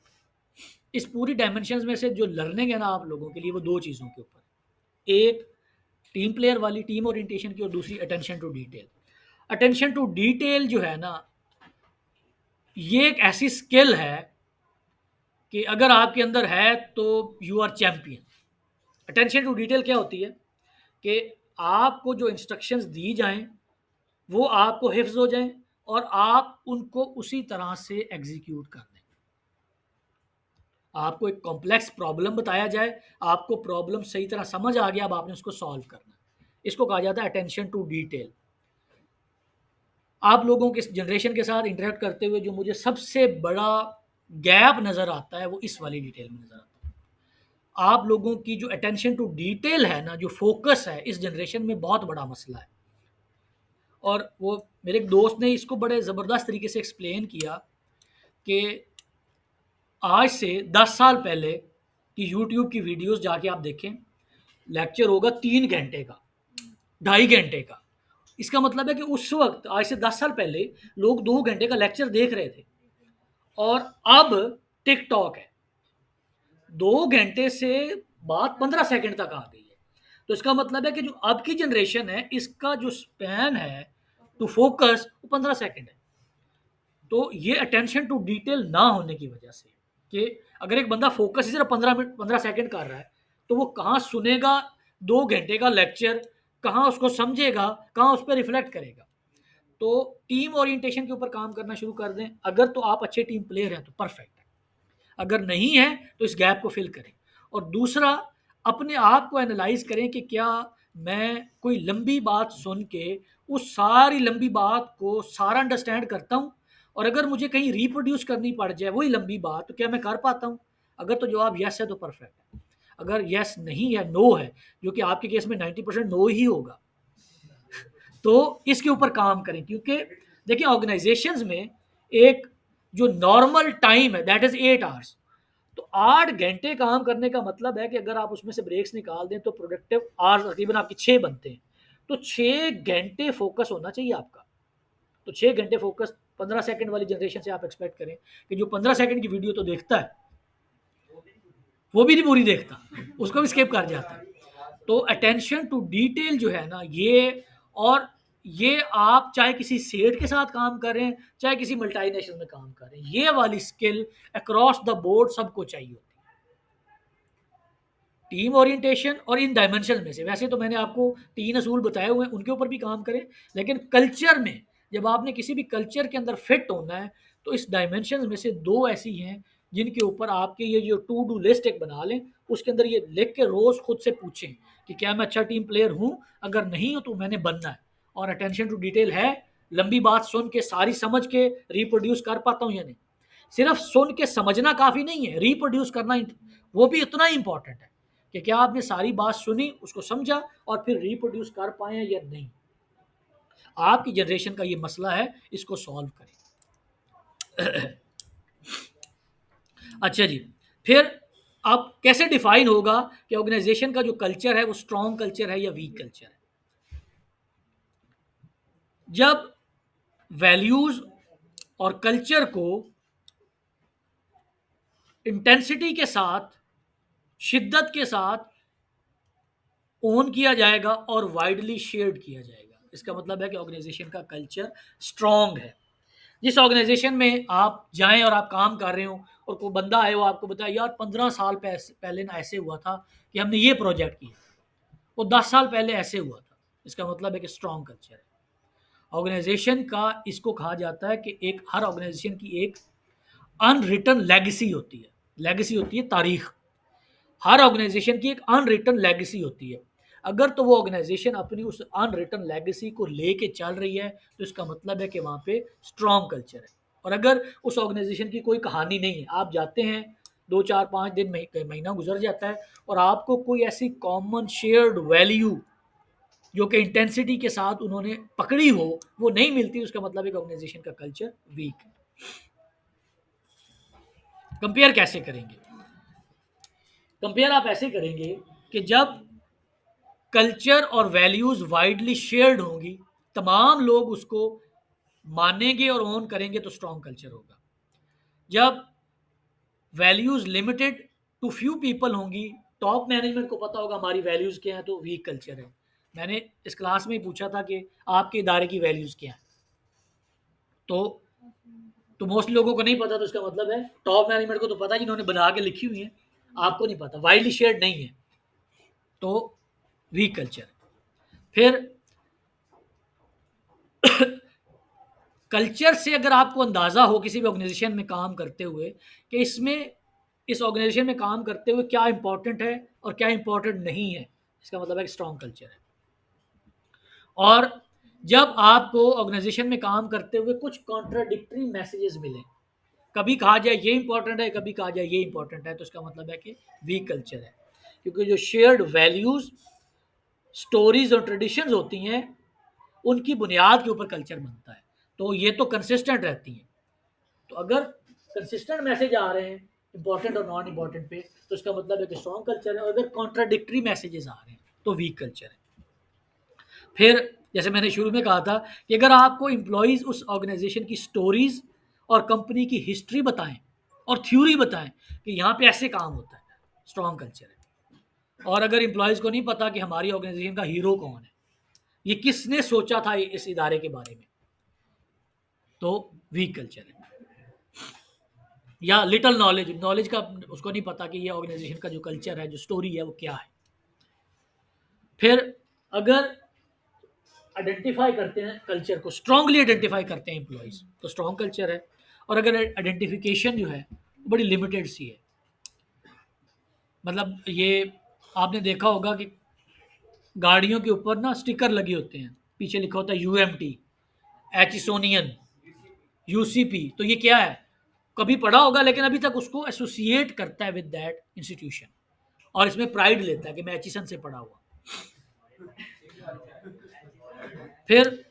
इस पूरी डायमेंशन में से जो लर्निंग है ना आप लोगों के लिए, वो दो चीज़ों के ऊपर, एक टीम प्लेयर वाली, टीम ओरिएंटेशन की, और दूसरी attention to detail. Attention to detail जो है ना, ये एक ऐसी स्किल है कि अगर आपके अंदर है तो you are champion. Attention to detail क्या होती है कि आपको जो इंस्ट्रक्शंस दी जाएं वो आपको हिफ्ज हो जाएं और आप उनको उसी तरह से एग्जीक्यूट कर दें। आपको एक कॉम्प्लेक्स प्रॉब्लम बताया जाए, आपको प्रॉब्लम सही तरह समझ आ गया, अब आपने उसको सॉल्व करना है। इसको कहा जाता है अटेंशन टू डिटेल। आप लोगों के जनरेशन के साथ इंटरेक्ट करते हुए जो मुझे सबसे बड़ा गैप नज़र आता है वो इस वाली डिटेल में नज़र आता है। आप लोगों की जो अटेंशन टू डिटेल है ना, जो फोकस है, इस जनरेशन में बहुत बड़ा मसला है। और वो मेरे एक दोस्त ने इसको बड़े ज़बरदस्त तरीके से एक्सप्लेन किया कि आज से 10 साल पहले की यूट्यूब की वीडियोस जाके आप देखें, लेक्चर होगा 3 घंटे का, 2.5 घंटे का। इसका मतलब है कि उस वक्त, आज से 10 साल पहले, लोग 2 घंटे का लेक्चर देख रहे थे। और अब टिकटॉक है, 2 घंटे से बात 15 सेकंड तक आ गई है। तो इसका मतलब है कि जो अब की जनरेशन है, इसका जो स्पैन है टू फोकस, वो 15 सेकंड है। तो ये अटेंशन टू डिटेल ना होने की वजह से, कि अगर एक बंदा फोकस ही सिर्फ 15 मिनट 15 सेकंड कर रहा है, तो वो कहाँ सुनेगा 2 घंटे का लेक्चर, कहाँ उसको समझेगा, कहाँ उस पर रिफ्लेक्ट करेगा। तो टीम ओरिएंटेशन के ऊपर काम करना शुरू कर दें। अगर तो आप अच्छे टीम प्लेयर हैं तो परफेक्ट है, अगर नहीं है तो इस गैप को फिल करें। और दूसरा, अपने आप को एनालाइज करें कि क्या मैं कोई लंबी बात सुन के उस सारी लंबी बात को सारा अंडरस्टैंड करता हूँ, और अगर मुझे कहीं रिप्रोड्यूस करनी पड़ जाए वही लंबी बात, तो क्या मैं कर पाता हूँ। अगर तो जवाब यस है तो परफेक्ट है, अगर यस नहीं है, नो है, जो कि आपके केस में 90% नो ही होगा, तो इसके ऊपर काम करें। क्योंकि देखिए, ऑर्गेनाइजेशंस में एक जो नॉर्मल टाइम है दैट इज 8 आवर्स। तो 8 घंटे काम करने का मतलब है कि अगर आप उसमें से ब्रेक्स निकाल दें तो प्रोडक्टिव आवर्स तकरीबन आपके 6 बनते हैं। तो 6 घंटे फोकस होना चाहिए आपका। तो 6 घंटे फोकस 15 सेकंड वाली जनरेशन से आप एक्सपेक्ट करें कि जो 15 सेकंड की वीडियो तो देखता है, वो भी नहीं पूरी देखता, उसको भी स्किप कर जाता है। तो अटेंशन टू डिटेल जो है ना, ये, और ये आप चाहे किसी सेठ के साथ काम कर रहे हैं, चाहे किसी मल्टीनेशनल में काम कर रहे हैं, ये वाली स्किल अक्रॉस द बोर्ड सबको चाहिए होती है। टीम ओरिएंटेशन और इन डायमेंशन में से, वैसे तो मैंने आपको 3 असूल बताए हुए हैं, उनके ऊपर भी काम करें। लेकिन कल्चर में, जब आपने किसी भी कल्चर के अंदर फिट होना है, तो इस डायमेंशन में से दो ऐसी हैं जिनके ऊपर आपके ये जो टू डू लिस्ट एक बना लें, उसके अंदर ये लिख के रोज़ खुद से पूछें कि क्या मैं अच्छा टीम प्लेयर हूँ, अगर नहीं हो तो मैंने बनना है। और अटेंशन टू डिटेल है, लंबी बात सुन के सारी समझ के रिप्रोड्यूस कर पाता हूँ या नहीं। सिर्फ सुन के समझना काफ़ी नहीं है, रिप्रोड्यूस करना वो भी उतना ही इंपॉर्टेंट है कि क्या आपने सारी बात सुनी, उसको समझा और फिर रिप्रोड्यूस कर पाए या नहीं। आपकी जनरेशन का ये मसला है, इसको सॉल्व करें। अच्छा जी, फिर अब कैसे डिफाइन होगा कि ऑर्गेनाइजेशन का जो कल्चर है वो स्ट्रॉन्ग कल्चर है या वीक कल्चर है। जब वैल्यूज और कल्चर को इंटेंसिटी के साथ, शिद्दत के साथ ओन किया जाएगा और वाइडली शेयर्ड किया जाएगा। इसका मतलब है कि ऑर्गेनाइजेशन का कल्चर स्ट्रांग है। जिस ऑर्गेनाइजेशन में आप जाएं और आप काम कर रहे हो और कोई बंदा आए वो आपको बताए यार 15 साल पहले ना ऐसे हुआ था कि हमने ये प्रोजेक्ट किया, वो 10 साल पहले ऐसे हुआ था, इसका मतलब है कि स्ट्रांग कल्चर है ऑर्गेनाइजेशन का। इसको कहा जाता है कि एक हर ऑर्गेनाइजेशन की एक अनरिटन लेगेसी होती है। लेगेसी होती है तारीख। हर ऑर्गेनाइजेशन की एक अनरिटन लेगेसी होती है। अगर तो वो ऑर्गेनाइजेशन अपनी उस अनरिटन लेगेसी को लेके चल रही है तो इसका मतलब है कि वहाँ पे स्ट्रॉन्ग कल्चर है। और अगर उस ऑर्गेनाइजेशन की कोई कहानी नहीं है, आप जाते हैं 2 4 5 दिन महीना गुजर जाता है और आपको कोई ऐसी कॉमन शेयर्ड वैल्यू जो कि इंटेंसिटी के साथ उन्होंने पकड़ी हो वो नहीं मिलती, उसका मतलब एक ऑर्गेनाइजेशन का कल्चर वीक है। कंपेयर कैसे करेंगे? कंपेयर आप ऐसे करेंगे कि जब कल्चर और वैल्यूज वाइडली शेयर्ड होंगी, तमाम लोग उसको मानेंगे और ओन करेंगे तो स्ट्रॉन्ग कल्चर होगा। जब values limited to few people होंगी, टॉप मैनेजमेंट को पता होगा हमारी वैल्यूज क्या है, तो वीक कल्चर है। मैंने इस क्लास में ही पूछा था कि आपके इदारे की वैल्यूज क्या है, तो मोस्ट लोगों को नहीं पता, तो इसका मतलब है टॉप मैनेजमेंट को तो पता है, जिन्होंने बना के लिखी हुई है, आपको नहीं पता, वाइडली शेयर्ड नहीं है, तो वीक कल्चर। फिर कल्चर से अगर आपको अंदाज़ा हो किसी भी ऑर्गेनाइजेशन में काम करते हुए कि इसमें इस ऑर्गेनाइजेशन में काम करते हुए क्या इंपॉर्टेंट है और क्या इंपॉर्टेंट नहीं है, इसका मतलब है स्ट्रॉन्ग कल्चर है। और जब आपको ऑर्गेनाइजेशन में काम करते हुए कुछ कॉन्ट्राडिक्टरी मैसेजेस मिले, कभी कहा जाए ये इंपॉर्टेंट है, कभी कहा जाए ये इंपॉर्टेंट है, तो इसका मतलब है कि वीक कल्चर है। क्योंकि जो शेयर्ड वैल्यूज, स्टोरीज और ट्रेडिशंस होती हैं, उनकी बुनियाद के ऊपर कल्चर बनता है, तो ये तो कंसिस्टेंट रहती हैं। तो अगर कंसिस्टेंट मैसेज आ रहे हैं इंपॉर्टेंट और नॉन इंपॉर्टेंट पे, तो इसका मतलब है कि स्ट्रॉन्ग कल्चर है। और अगर कॉन्ट्राडिक्टरी मैसेजेस आ रहे हैं तो वीक कल्चर है। फिर जैसे मैंने शुरू में कहा था कि अगर आपको एम्प्लॉयज़ उस ऑर्गेनाइजेशन की स्टोरीज और कंपनी की हिस्ट्री बताएं और थ्योरी बताएं कि यहाँ पे ऐसे काम होता है, स्ट्रॉन्ग कल्चर है। और अगर एम्प्लॉयज़ को नहीं पता कि हमारी ऑर्गेनाइजेशन का हीरो कौन है, ये किसने सोचा था इस इदारे के बारे में, तो वीक कल्चर है। या लिटल नॉलेज, नॉलेज का उसको नहीं पता कि ये ऑर्गेनाइजेशन का जो कल्चर है, जो स्टोरी है, वो क्या है। फिर अगर आइडेंटिफाई करते हैं कल्चर को, स्ट्रांगली आइडेंटिफाई करते हैं एम्प्लॉयज़, तो स्ट्रॉन्ग कल्चर है। और अगर आइडेंटिफिकेशन जो है बड़ी लिमिटेड सी है, मतलब ये आपने देखा होगा कि गाड़ियों के ऊपर ना स्टिकर लगे होते हैं, पीछे लिखा होता है यूएमटी, एचिसोनियन, यूसीपी, तो ये क्या है, कभी पढ़ा होगा लेकिन अभी तक उसको एसोसिएट करता है विद दैट इंस्टीट्यूशन और इसमें प्राइड लेता है कि मैं एचिसन से पढ़ा हुआ। फिर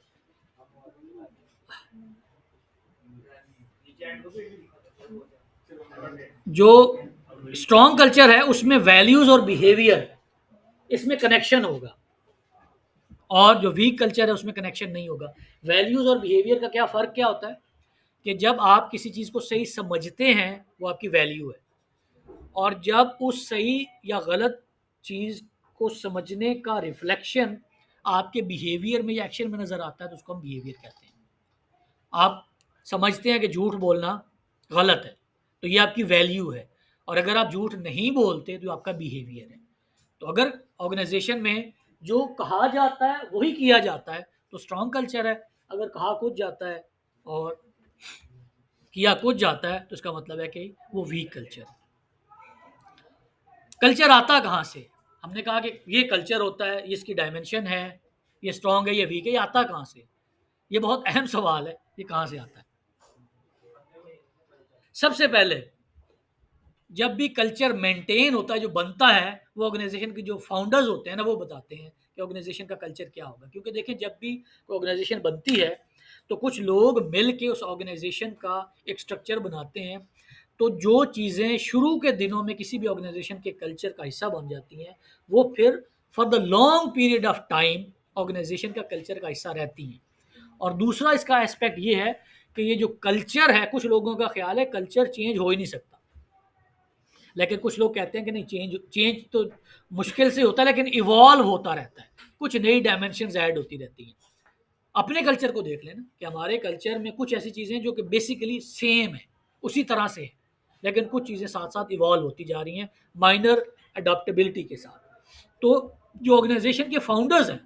जो स्ट्रॉन्ग कल्चर है उसमें वैल्यूज और बिहेवियर, इसमें कनेक्शन होगा, और जो वीक कल्चर है उसमें कनेक्शन नहीं होगा। वैल्यूज और बिहेवियर का क्या फ़र्क क्या होता है कि जब आप किसी चीज़ को सही समझते हैं वो आपकी वैल्यू है, और जब उस सही या गलत चीज़ को समझने का रिफ्लेक्शन आपके बिहेवियर में या एक्शन में नज़र आता है तो उसको हम बिहेवियर कहते हैं। आप समझते हैं कि झूठ बोलना गलत है, तो ये आपकी वैल्यू है, और अगर आप झूठ नहीं बोलते तो आपका बिहेवियर है। तो अगर ऑर्गेनाइजेशन में जो कहा जाता है वही किया जाता है तो स्ट्रॉन्ग कल्चर है। अगर कहा कुछ जाता है और किया कुछ जाता है तो इसका मतलब है कि वो वीक कल्चर है। कल्चर आता कहाँ से? हमने कहा कि ये कल्चर होता है, ये इसकी डायमेंशन है, ये स्ट्रॉन्ग है, ये वीक है, ये आता कहाँ से? ये बहुत अहम सवाल है, ये कहाँ से आता है? सबसे पहले जब भी कल्चर मेंटेन होता है, जो बनता है, वो ऑर्गेनाइजेशन के जो फाउंडर्स होते हैं ना, वो बताते हैं कि ऑर्गेनाइजेशन का कल्चर क्या होगा। क्योंकि देखिए जब भी कोई ऑर्गेनाइजेशन बनती है तो कुछ लोग मिल के उस ऑर्गेनाइजेशन का एक स्ट्रक्चर बनाते हैं। तो जो चीज़ें शुरू के दिनों में किसी भी ऑर्गेनाइजेशन के कल्चर का हिस्सा बन जाती हैं, वो फिर for the long period of time organization का कल्चर का हिस्सा रहती हैं। और दूसरा इसका एस्पेक्ट ये है कि ये जो कल्चर है, कुछ लोगों का ख्याल है कल्चर चेंज हो ही नहीं सकता। लेकिन कुछ लोग कहते हैं कि नहीं, चेंज चेंज तो मुश्किल से होता है लेकिन इवॉल्व होता रहता है, कुछ नई डायमेंशन ऐड होती रहती हैं। अपने कल्चर को देख लेना कि हमारे कल्चर में कुछ ऐसी चीज़ें जो कि बेसिकली सेम है, उसी तरह से है, लेकिन कुछ चीज़ें साथ साथ इवॉल्व होती जा रही हैं माइनर अडॉप्टेबिलिटी के साथ। तो जो ऑर्गेनाइजेशन के फाउंडर्स हैं,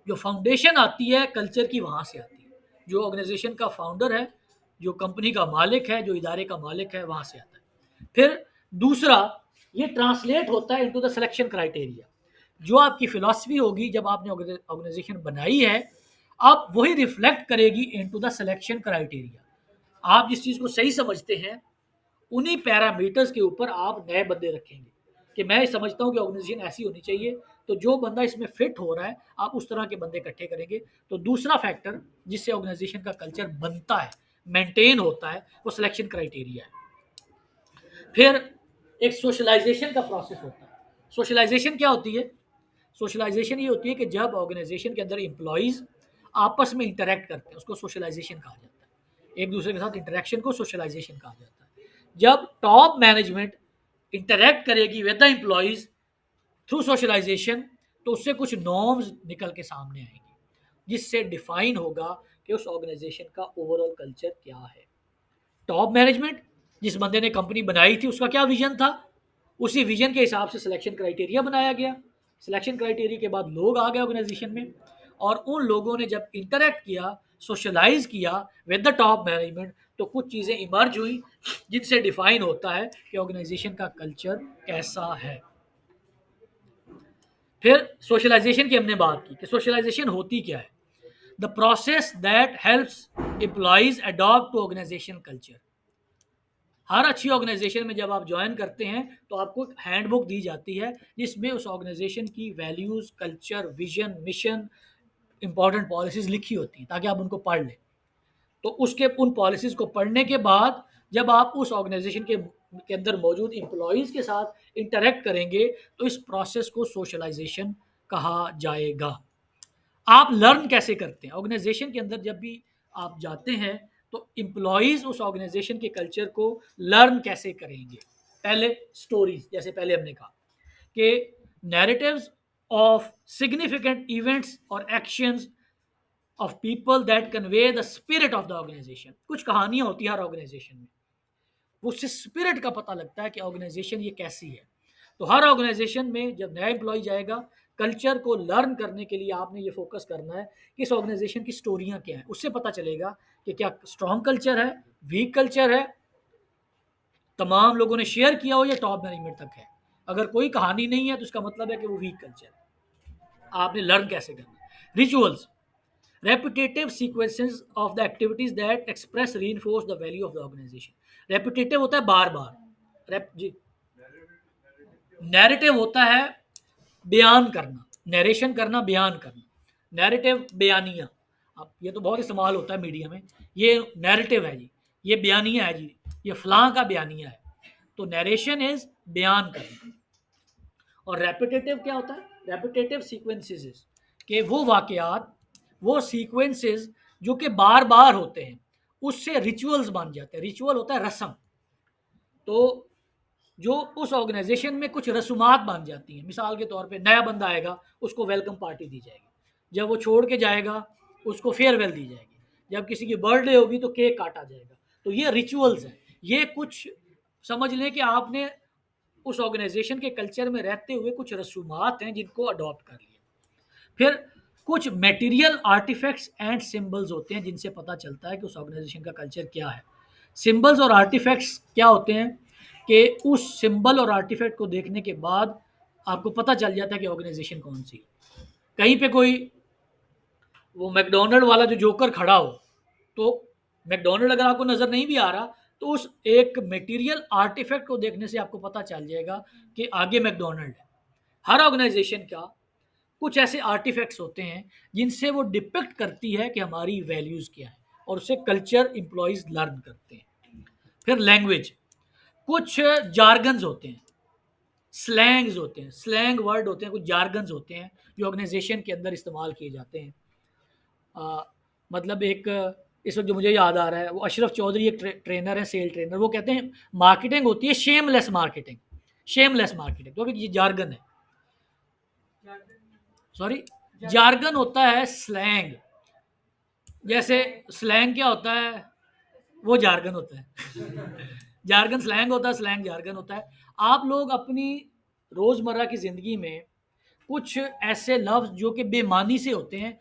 जो फाउंडेशन आती है कल्चर की, वहाँ से आती है। जो ऑर्गेनाइजेशन का फाउंडर है, जो कंपनी का मालिक है, जो इदारे का मालिक है, वहाँ से आता है। फिर दूसरा, ये ट्रांसलेट होता है इनटू द सिलेक्शन क्राइटेरिया। जो आपकी फिलॉसफी होगी जब आपने ऑर्गेनाइजेशन बनाई है, आप वही रिफ्लेक्ट करेगी इनटू द सिलेक्शन क्राइटेरिया। आप जिस चीज़ को सही समझते हैं, उन्हीं पैरामीटर्स के ऊपर आप नए बंदे रखेंगे कि मैं समझता हूँ कि ऑर्गेनाइजेशन ऐसी होनी चाहिए, तो जो बंदा इसमें फिट हो रहा है आप उस तरह के बंदे इकट्ठे करेंगे। तो दूसरा फैक्टर जिससे ऑर्गेनाइजेशन का कल्चर बनता है, मेंटेन होता है, वो सिलेक्शन क्राइटेरिया है। फिर एक सोशलाइजेशन का प्रोसेस होता है। सोशलाइजेशन क्या होती है? सोशलाइजेशन ये होती है कि जब ऑर्गेनाइजेशन के अंदर एम्प्लॉयज़ आपस में इंटरेक्ट करते हैं, उसको सोशलाइजेशन कहा जाता है। एक दूसरे के साथ इंटरेक्शन को सोशलाइजेशन कहा जाता है। जब टॉप मैनेजमेंट इंटरेक्ट करेगी with the employees through socialization, तो उससे कुछ नॉर्म्स निकल के सामने आएंगी, जिससे डिफाइन होगा कि उस ऑर्गेनाइजेशन का ओवरऑल कल्चर क्या है। टॉप मैनेजमेंट, जिस बंदे ने कंपनी बनाई थी, उसका क्या विजन था, उसी विजन के हिसाब से सिलेक्शन क्राइटेरिया बनाया गया। सिलेक्शन क्राइटेरिया के बाद लोग आ गए ऑर्गेनाइजेशन में, और उन लोगों ने जब इंटरेक्ट किया, सोशलाइज किया विद द टॉप मैनेजमेंट, तो कुछ चीज़ें इमर्ज हुई जिनसे डिफाइन होता है कि ऑर्गेनाइजेशन का कल्चर कैसा है। फिर सोशलाइजेशन की हमने बात की कि सोशलाइजेशन होती क्या है। The process that helps employees adopt to organisation culture. हर अच्छी ऑर्गेनाइजेशन में जब आप ज्वाइन करते हैं तो आपको एक हैंडबुक दी जाती है, जिसमें उस ऑर्गेनाइजेशन की values, culture, vision, mission, important policies लिखी होती हैं, ताकि आप उनको पढ़ लें। तो उसके उन पॉलिसीज़ को पढ़ने के बाद जब आप उस ऑर्गेनाइजेशन के अंदर मौजूद एम्प्लॉयज़ के साथ इंटरेक्ट करेंगे, तो इस प्रोसेस को सोशलाइजेशन कहा जाएगा। आप लर्न कैसे करते हैं ऑर्गेनाइजेशन के अंदर? जब भी आप जाते हैं तो एम्प्लॉयज़ उस ऑर्गेनाइजेशन के कल्चर को लर्न कैसे करेंगे? पहले स्टोरीज, जैसे पहले हमने कहा कि नैरेटिव्स ऑफ सिग्निफिकेंट इवेंट्स और actions of people that convey the spirit of the organization. कुछ कहानियां होती है हर ऑर्गेनाइजेशन में, उससे स्पिरिट का पता लगता है कि ऑर्गेनाइजेशन ये कैसी है। तो हर ऑर्गेनाइजेशन में जब नया एम्प्लॉय जाएगा, कल्चर को लर्न करने के लिए आपने ये फोकस करना है कि इस ऑर्गेनाइजेशन की स्टोरियां क्या हैं। उससे पता चलेगा कि क्या स्ट्रॉन्ग कल्चर है, वीक कल्चर है, तमाम लोगों ने शेयर किया हो, या टॉप मैनेजमेंट तक है। अगर कोई कहानी नहीं है तो इसका मतलब है कि वो वीक कल्चर है। आपने लर्न कैसे करना? Rituals, repetitive sequences of the activities that express reinforce the value of the organization। repetitive होता है बार बार, जी। नैरेटिव होता है बयान करना, नरेशन करना, बयान करना। नैरेटिव बयानिया, अब ये तो बहुत इस्तेमाल होता है मीडिया में, ये नैरेटिव है जी, ये बयानिया है जी, ये फलां का बयानिया है। तो नरेशन इज बयान करना। और रेपिटेटिव क्या होता है? रेपिटेटिव सीक्वेंसेस के वो वाकयात, वो सीक्वेंसेस जो कि बार बार होते हैं, उससे रिचुअल्स बन जाते हैं। रिचुअल होता है रस्म। तो जो उस ऑर्गेनाइजेशन में कुछ रसूमात बन जाती हैं, मिसाल के तौर पे नया बंदा आएगा, उसको वेलकम पार्टी दी जाएगी। जब वो छोड़ के जाएगा, उसको फेयरवेल दी जाएगी। जब किसी की बर्थडे होगी तो केक काटा जाएगा। तो ये रिचुअल्स हैं। ये कुछ समझ लें कि आपने उस ऑर्गेनाइजेशन के कल्चर में रहते हुए कुछ रसूमात हैं जिनको अडॉप्ट कर लिया। फिर कुछ मटेरियल आर्टिफैक्ट्स एंड सिंबल्स होते हैं जिनसे पता चलता है कि उस ऑर्गेनाइजेशन का कल्चर क्या है। सिंबल्स और आर्टिफैक्ट्स क्या होते हैं कि उस सिंबल और आर्टिफैक्ट को देखने के बाद आपको पता चल जाता है कि ऑर्गेनाइजेशन कौन सी है। कहीं पे कोई वो मैकडोनल्ड वाला जो जोकर खड़ा हो, तो मैकडोनल्ड अगर आपको नज़र नहीं भी आ रहा, तो उस एक मटेरियल आर्टिफैक्ट को देखने से आपको पता चल जाएगा कि आगे मैकडोनल्ड है। हर ऑर्गेनाइजेशन का कुछ ऐसे आर्टिफैक्ट्स होते हैं जिनसे वो डिपिक्ट करती है कि हमारी वैल्यूज़ क्या है, और उससे कल्चर एम्प्लॉयज़ लर्न करते हैं। फिर लैंग्वेज, कुछ जार्गन्स होते हैं, स्लैंग्स होते हैं, स्लैंग वर्ड होते हैं, कुछ जार्गन्स होते हैं जो ऑर्गेनाइजेशन के अंदर इस्तेमाल किए जाते हैं। मतलब एक इस वक्त जो मुझे याद आ रहा है वो अशरफ चौधरी, एक ट्रेनर है, सेल ट्रेनर, वो कहते हैं मार्केटिंग होती है शेमलेस मार्केटिंग। शेमलेस मार्केटिंग तो अभी ये जार्गन है, सॉरी, जार्गन होता है स्लैंग। जैसे स्लैंग क्या होता है, वो जार्गन होता है। जार्गन स्लैंग होता है, स्लैंग जार्गन होता है। आप लोग अपनी रोजमर्रा की जिंदगी में कुछ ऐसे लफ्ज जो कि बेमानी से होते हैं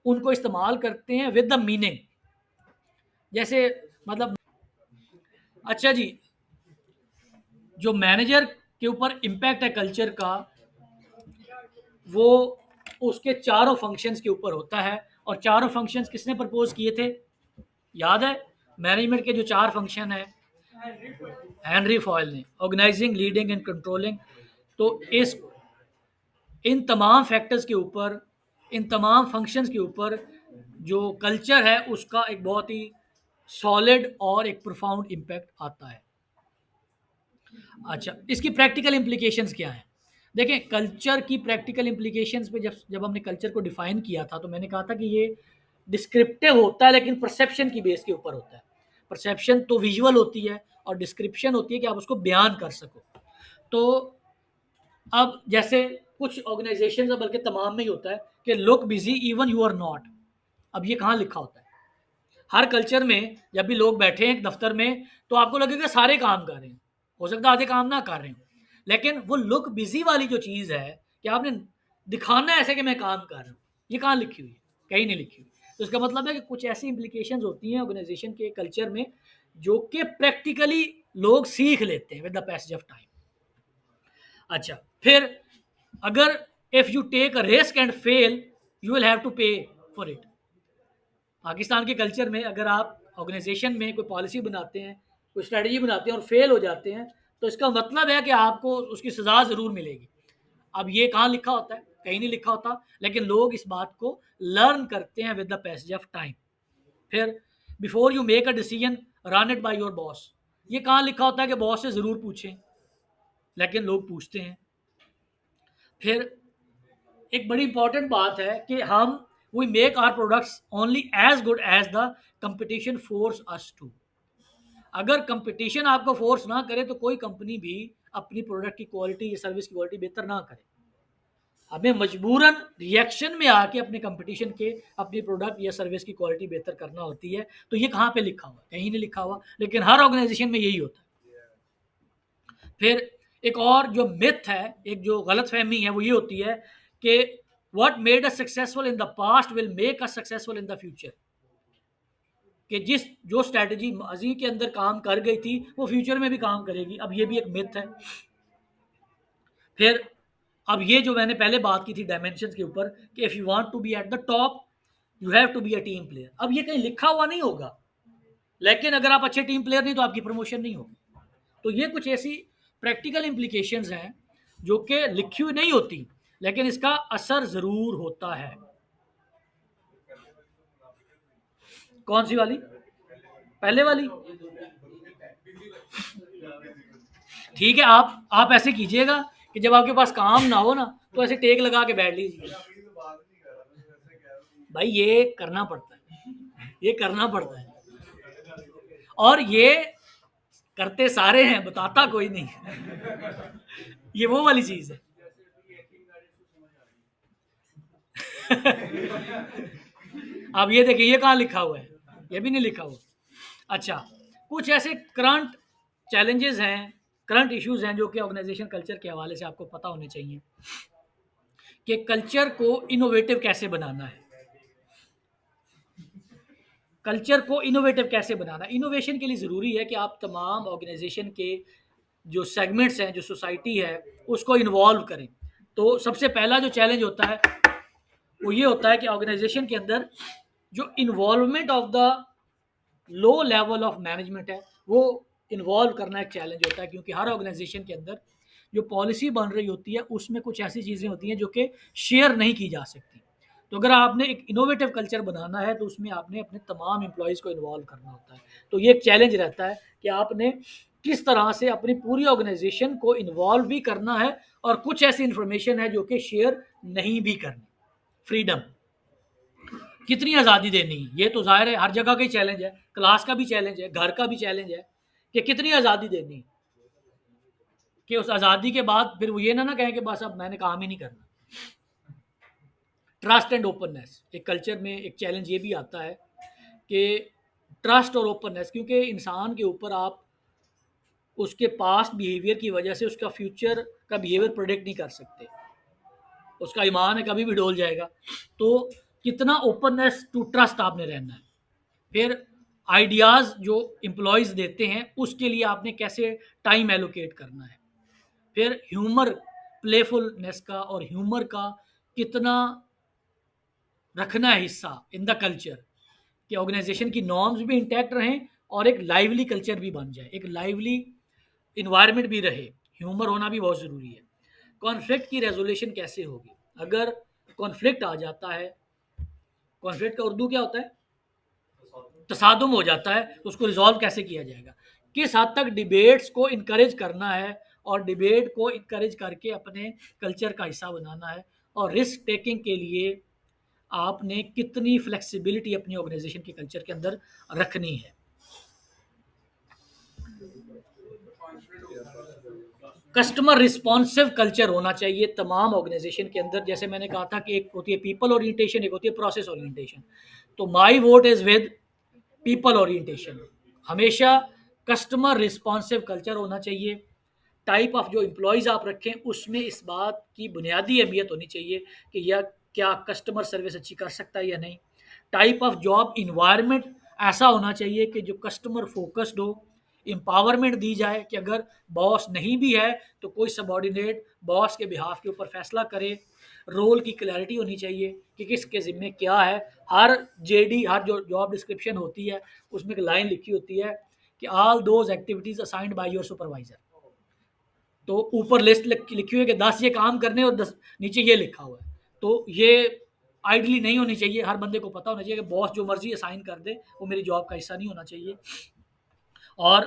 उनको इस्तेमाल करते हैं विद द मीनिंग। जैसे मतलब, अच्छा जी, जो मैनेजर के ऊपर इम्पैक्ट है कल्चर का, वो उसके चारों फंक्शंस के ऊपर होता है। और चारों फंक्शंस किसने प्रपोज किए थे, याद है? मैनेजमेंट के जो 4 फंक्शन है, हेनरी फॉयल ने, ऑर्गेनाइजिंग, लीडिंग एंड कंट्रोलिंग। तो इस इन तमाम फैक्टर्स के ऊपर, इन तमाम फंक्शंस के ऊपर जो कल्चर है उसका एक बहुत ही सॉलिड और एक प्रोफाउंड इम्पैक्ट आता है। अच्छा, इसकी प्रैक्टिकल इम्प्लीकेशंस क्या हैं? देखें, कल्चर की प्रैक्टिकल इम्प्लीकेशंस पे जब जब हमने कल्चर को डिफाइन किया था तो मैंने कहा था कि ये डिस्क्रिप्टिव होता है लेकिन परसेप्शन की बेस के ऊपर होता है। परसेप्शन तो विजुअल होती है और डिस्क्रिप्शन होती है कि आप उसको बयान कर सको। तो अब जैसे कुछ ऑर्गेनाइजेशन, बल्कि तमाम में ही होता है कि look busy even you are not. अब ये कहाँ लिखा होता है? हर कल्चर में जब भी लोग बैठे हैं दफ्तर में तो आपको लगेगा सारे काम कर रहे हैं, हो सकता है आधे काम ना कर रहे हो, लेकिन वो लुक बिजी वाली जो चीज़ है कि आपने दिखाना है ऐसे कि मैं काम कर रहा हूँ, ये कहाँ लिखी हुई है? कहीं नहीं लिखी हुई। तो इसका मतलब है कि कुछ ऐसी इम्प्लीकेशंस होती हैं ऑर्गेनाइजेशन के कल्चर में जो कि प्रैक्टिकली लोग सीख लेते हैं with the passage of time. अच्छा, फिर अगर if you take a risk and fail you will have to pay for it. Pakistan के कल्चर में अगर आप ऑर्गेनाइजेशन में कोई पॉलिसी बनाते हैं, कोई स्ट्रेटजी बनाते हैं और फेल हो जाते हैं तो इसका मतलब है कि आपको उसकी सज़ा ज़रूर मिलेगी। अब ये कहाँ लिखा होता है? कहीं नहीं लिखा होता, लेकिन लोग इस बात को लर्न करते हैं with the passage of time. फिर before you make a decision run it by your boss. ये कहाँ लिखा होता है कि बॉस से ज़रूर पूछें, लेकिन लोग पूछते हैं। फिर एक बड़ी इंपॉर्टेंट बात है कि हम we make our products only as good as the competition force us to. अगर कंपटीशन आपको फोर्स ना करे तो कोई कंपनी भी अपनी प्रोडक्ट की क्वालिटी या सर्विस की क्वालिटी बेहतर ना करे। हमें मजबूरन रिएक्शन में आके अपने कंपटीशन के अपनी प्रोडक्ट या सर्विस की क्वालिटी बेहतर करना होती है। तो ये कहाँ पे लिखा हुआ? कहीं नहीं लिखा हुआ, लेकिन हर ऑर्गेनाइजेशन में यही होता है। फिर एक और जो मिथ है, एक जो गलत फहमी है, वो ये होती है कि what made us successful in the past will make us successful in the future. कि जो स्ट्रैटेजी माजी के अंदर काम कर गई थी वो फ्यूचर में भी काम करेगी। अब ये भी एक मिथ है। फिर अब ये जो मैंने पहले बात की थी डायमेंशन के ऊपर कि if you want to be at the top you have to be a team player. अब ये कहीं लिखा हुआ नहीं होगा, लेकिन अगर आप अच्छे टीम प्लेयर नहीं तो आपकी प्रमोशन नहीं होगी। तो ये कुछ ऐसी प्रैक्टिकल इम्प्लीकेशंस हैं जो कि लिखी हुई नहीं होती, लेकिन इसका असर ज़रूर होता है। कौन सी वाली? पहले वाली? ठीक है, आप ऐसे कीजिएगा कि जब आपके पास काम ना हो ना तो ऐसे टेक लगा के बैठ लीजिए। भाई ये करना पड़ता है, ये करना पड़ता है, और ये करते सारे हैं, बताता कोई नहीं। ये वो वाली चीज है। अब ये देखिए, ये कहाँ लिखा हुआ है? ये भी नहीं लिखा हुआ। अच्छा, कुछ ऐसे करंट चैलेंजेस हैं, करंट इश्यूज हैं जो कि ऑर्गेनाइजेशन कल्चर के हवाले से आपको पता होने चाहिए कि कल्चर को इनोवेटिव कैसे बनाना है। कल्चर को इनोवेटिव कैसे बनाना? इनोवेशन के लिए ज़रूरी है कि आप तमाम ऑर्गेनाइजेशन के जो सेगमेंट्स हैं, जो सोसाइटी है, उसको इन्वॉल्व करें। तो सबसे पहला जो चैलेंज होता है वो ये होता है कि ऑर्गेनाइजेशन के अंदर जो involvement of the low level of management है वो इन्वॉल्व करना एक चैलेंज होता है, क्योंकि हर ऑर्गेनाइजेशन के अंदर जो पॉलिसी बन रही होती है उसमें कुछ ऐसी चीज़ें होती हैं जो कि शेयर नहीं की जा सकती। तो अगर आपने एक इनोवेटिव कल्चर बनाना है तो उसमें आपने अपने तमाम एम्प्लॉयज़ को इन्वॉल्व करना होता है। तो ये एक चैलेंज रहता है कि आपने किस तरह से अपनी पूरी ऑर्गेनाइजेशन को इन्वॉल्व भी करना है, और कुछ ऐसी इन्फॉर्मेशन है जो कि शेयर नहीं भी करनी। फ्रीडम। कितनी आज़ादी देनी है, ये तो ज़ाहिर है हर जगह का ही चैलेंज है, क्लास का भी चैलेंज है, घर का भी चैलेंज है कि कितनी आज़ादी देनी है, कि उस आज़ादी के बाद फिर वो ये ना कहें कि बस अब मैंने काम ही नहीं करना। ट्रस्ट एंड ओपननेस, एक कल्चर में एक चैलेंज ये भी आता है कि ट्रस्ट और ओपननेस, क्योंकि इंसान के ऊपर आप उसके पास्ट बिहेवियर की वजह से उसका फ्यूचर का बिहेवियर प्रोडिक्ट नहीं कर सकते, उसका ईमान है कभी भी डोल जाएगा। तो कितना ओपननेस टू ट्रस्ट आपने रहना है। फिर आइडियाज़ जो एम्प्लॉयज़ देते हैं उसके लिए आपने कैसे टाइम एलोकेट करना है। फिर ह्यूमर, प्लेफुलनेस का और ह्यूमर का कितना रखना है हिस्सा इन द कल्चर, कि ऑर्गेनाइजेशन की नॉर्म्स भी इंटैक्ट रहें और एक लाइवली कल्चर भी बन जाए, एक लाइवली इन्वायरमेंट भी रहे। ह्यूमर होना भी बहुत ज़रूरी है। कॉन्फ्लिक्ट की रेजोल्यूशन कैसे होगी, अगर कॉन्फ्लिक्ट आ जाता है, कॉन्फ्लिक्ट का उर्दू क्या होता है, तसादुम हो जाता है, तो उसको रिजॉल्व कैसे किया जाएगा, किस हद तक डिबेट्स को इनकरेज करना है और डिबेट को इनकरेज करके अपने कल्चर का हिस्सा बनाना है, और रिस्क टेकिंग के लिए आपने कितनी फ्लेक्सिबिलिटी अपनी ऑर्गेनाइजेशन के कल्चर के अंदर रखनी है। कस्टमर रिस्पॉन्सिव कल्चर होना चाहिए तमाम ऑर्गेनाइजेशन के अंदर। जैसे मैंने कहा था कि एक होती है पीपल ओरिएंटेशन, एक होती है प्रोसेस ओरिएंटेशन। तो माई vote is with people orientation. हमेशा कस्टमर रिस्पॉन्सिव कल्चर होना चाहिए। टाइप ऑफ जो एम्प्लॉयज़ आप रखें उसमें इस बात की बुनियादी अहमियत होनी चाहिए कि यह क्या कस्टमर सर्विस अच्छी कर सकता है या नहीं। टाइप ऑफ जॉब इन्वायरमेंट ऐसा होना चाहिए कि जो कस्टमर फोकस्ड हो। एम्पावरमेंट दी जाए कि अगर बॉस नहीं भी है तो कोई सबॉर्डिनेट बॉस के बिहाफ के ऊपर फैसला करे। रोल की क्लैरिटी होनी चाहिए कि किसके ज़िम्मे क्या है। हर जेडी, हर जो जॉब डिस्क्रिप्शन होती है उसमें एक लाइन लिखी होती है कि all those activities assigned by your supervisor. तो ऊपर लिस्ट लिखी हुई है कि 10 ये काम करने और 10 नीचे ये लिखा हुआ है। तो ये आइडली नहीं होनी चाहिए, हर बंदे को पता होना चाहिए कि बॉस जो मर्जी असाइन कर दे वो मेरी जॉब का हिस्सा नहीं होना चाहिए। और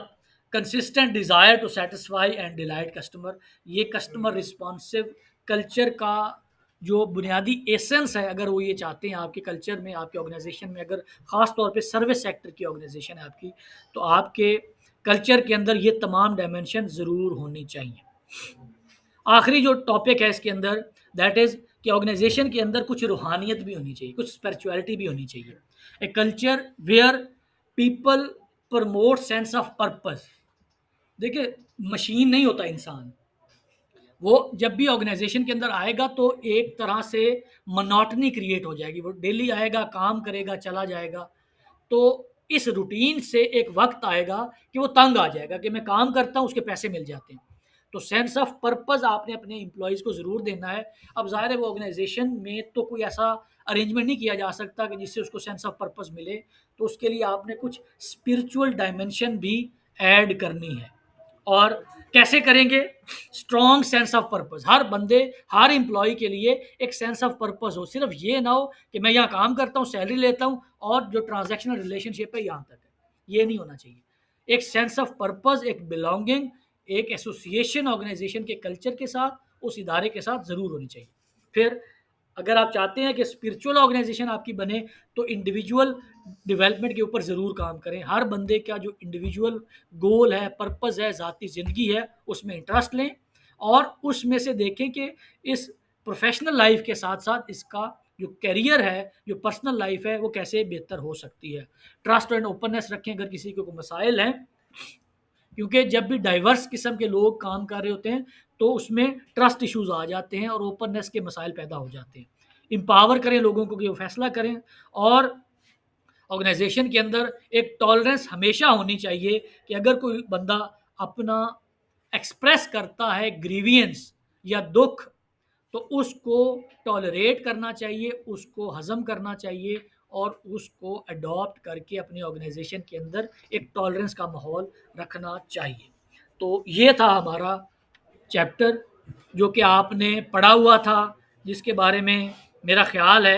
consistent desire to satisfy and delight customer, ये कस्टमर रिस्पॉन्सिव कल्चर का जो बुनियादी एसेंस है, अगर वो ये चाहते हैं आपके कल्चर में, आपके ऑर्गेनाइजेशन में, अगर ख़ास तौर पे सर्विस सेक्टर की ऑर्गेनाइजेशन है आपकी, तो आपके कल्चर के अंदर ये तमाम डायमेंशन ज़रूर होनी चाहिए। आखिरी जो टॉपिक है इसके अंदर, दैट इज़ कि ऑर्गेनाइजेशन के अंदर कुछ रूहानियत भी होनी चाहिए, कुछ स्पिरिचुअलिटी भी होनी चाहिए। A culture where people promote sense of purpose. देखिए, मशीन नहीं होता इंसान, वो जब भी ऑर्गेनाइजेशन के अंदर आएगा तो एक तरह से मोनोटनी क्रिएट हो जाएगी। वो डेली आएगा, काम करेगा, चला जाएगा। तो इस रूटीन से एक वक्त आएगा कि वो तंग आ जाएगा कि मैं काम करता हूँ, उसके पैसे मिल जाते हैं। तो सेंस ऑफ पर्पस आपने अपने एम्प्लॉयज़ को ज़रूर देना है। अब ज़ाहिर है वो ऑर्गेनाइजेशन में तो कोई ऐसा अरेंजमेंट नहीं किया जा सकता कि जिससे उसको सेंस ऑफ पर्पस मिले, तो उसके लिए आपने कुछ स्पिरिचुअल डायमेंशन भी ऐड करनी है। और कैसे करेंगे? स्ट्रॉन्ग सेंस ऑफ पर्पस, हर बंदे, हर एम्प्लॉय के लिए एक सेंस ऑफ पर्पस हो। सिर्फ ये ना हो कि मैं यहाँ काम करता हूँ, सैलरी लेता हूँ और जो ट्रांजैक्शनल रिलेशनशिप है यहाँ तक है, ये नहीं होना चाहिए। एक सेंस ऑफ पर्पस, एक बिलोंगिंग, एक एसोसिएशन ऑर्गेनाइजेशन के कल्चर के साथ, उस इदारे के साथ ज़रूर होनी चाहिए। फिर अगर आप चाहते हैं कि स्पिरिचुअल ऑर्गेनाइजेशन आपकी बने तो इंडिविजुअल डेवलपमेंट के ऊपर ज़रूर काम करें। हर बंदे का जो इंडिविजुअल गोल है, पर्पस है, ज़ाती ज़िंदगी है, उसमें इंटरेस्ट लें और उसमें से देखें कि इस प्रोफेशनल लाइफ के साथ साथ इसका जो करियर है, जो पर्सनल लाइफ है, वो कैसे बेहतर हो सकती है। ट्रस्ट एंड ओपननेस रखें अगर किसी को कोई मसाइल हैं, क्योंकि जब भी डाइवर्स किस्म के लोग काम कर रहे होते हैं तो उसमें ट्रस्ट इश्यूज आ जाते हैं और ओपननेस के मसाइल पैदा हो जाते हैं। एम्पावर करें लोगों को कि वो फैसला करें। और ऑर्गेनाइजेशन के अंदर एक टॉलरेंस हमेशा होनी चाहिए कि अगर कोई बंदा अपना एक्सप्रेस करता है ग्रीवियंस या दुख, तो उसको टॉलरेट करना चाहिए, उसको हज़म करना चाहिए और उसको अडॉप्ट करके अपनी ऑर्गेनाइजेशन के अंदर एक टॉलरेंस का माहौल रखना चाहिए। तो ये था हमारा चैप्टर जो कि आपने पढ़ा हुआ था, जिसके बारे में मेरा ख्याल है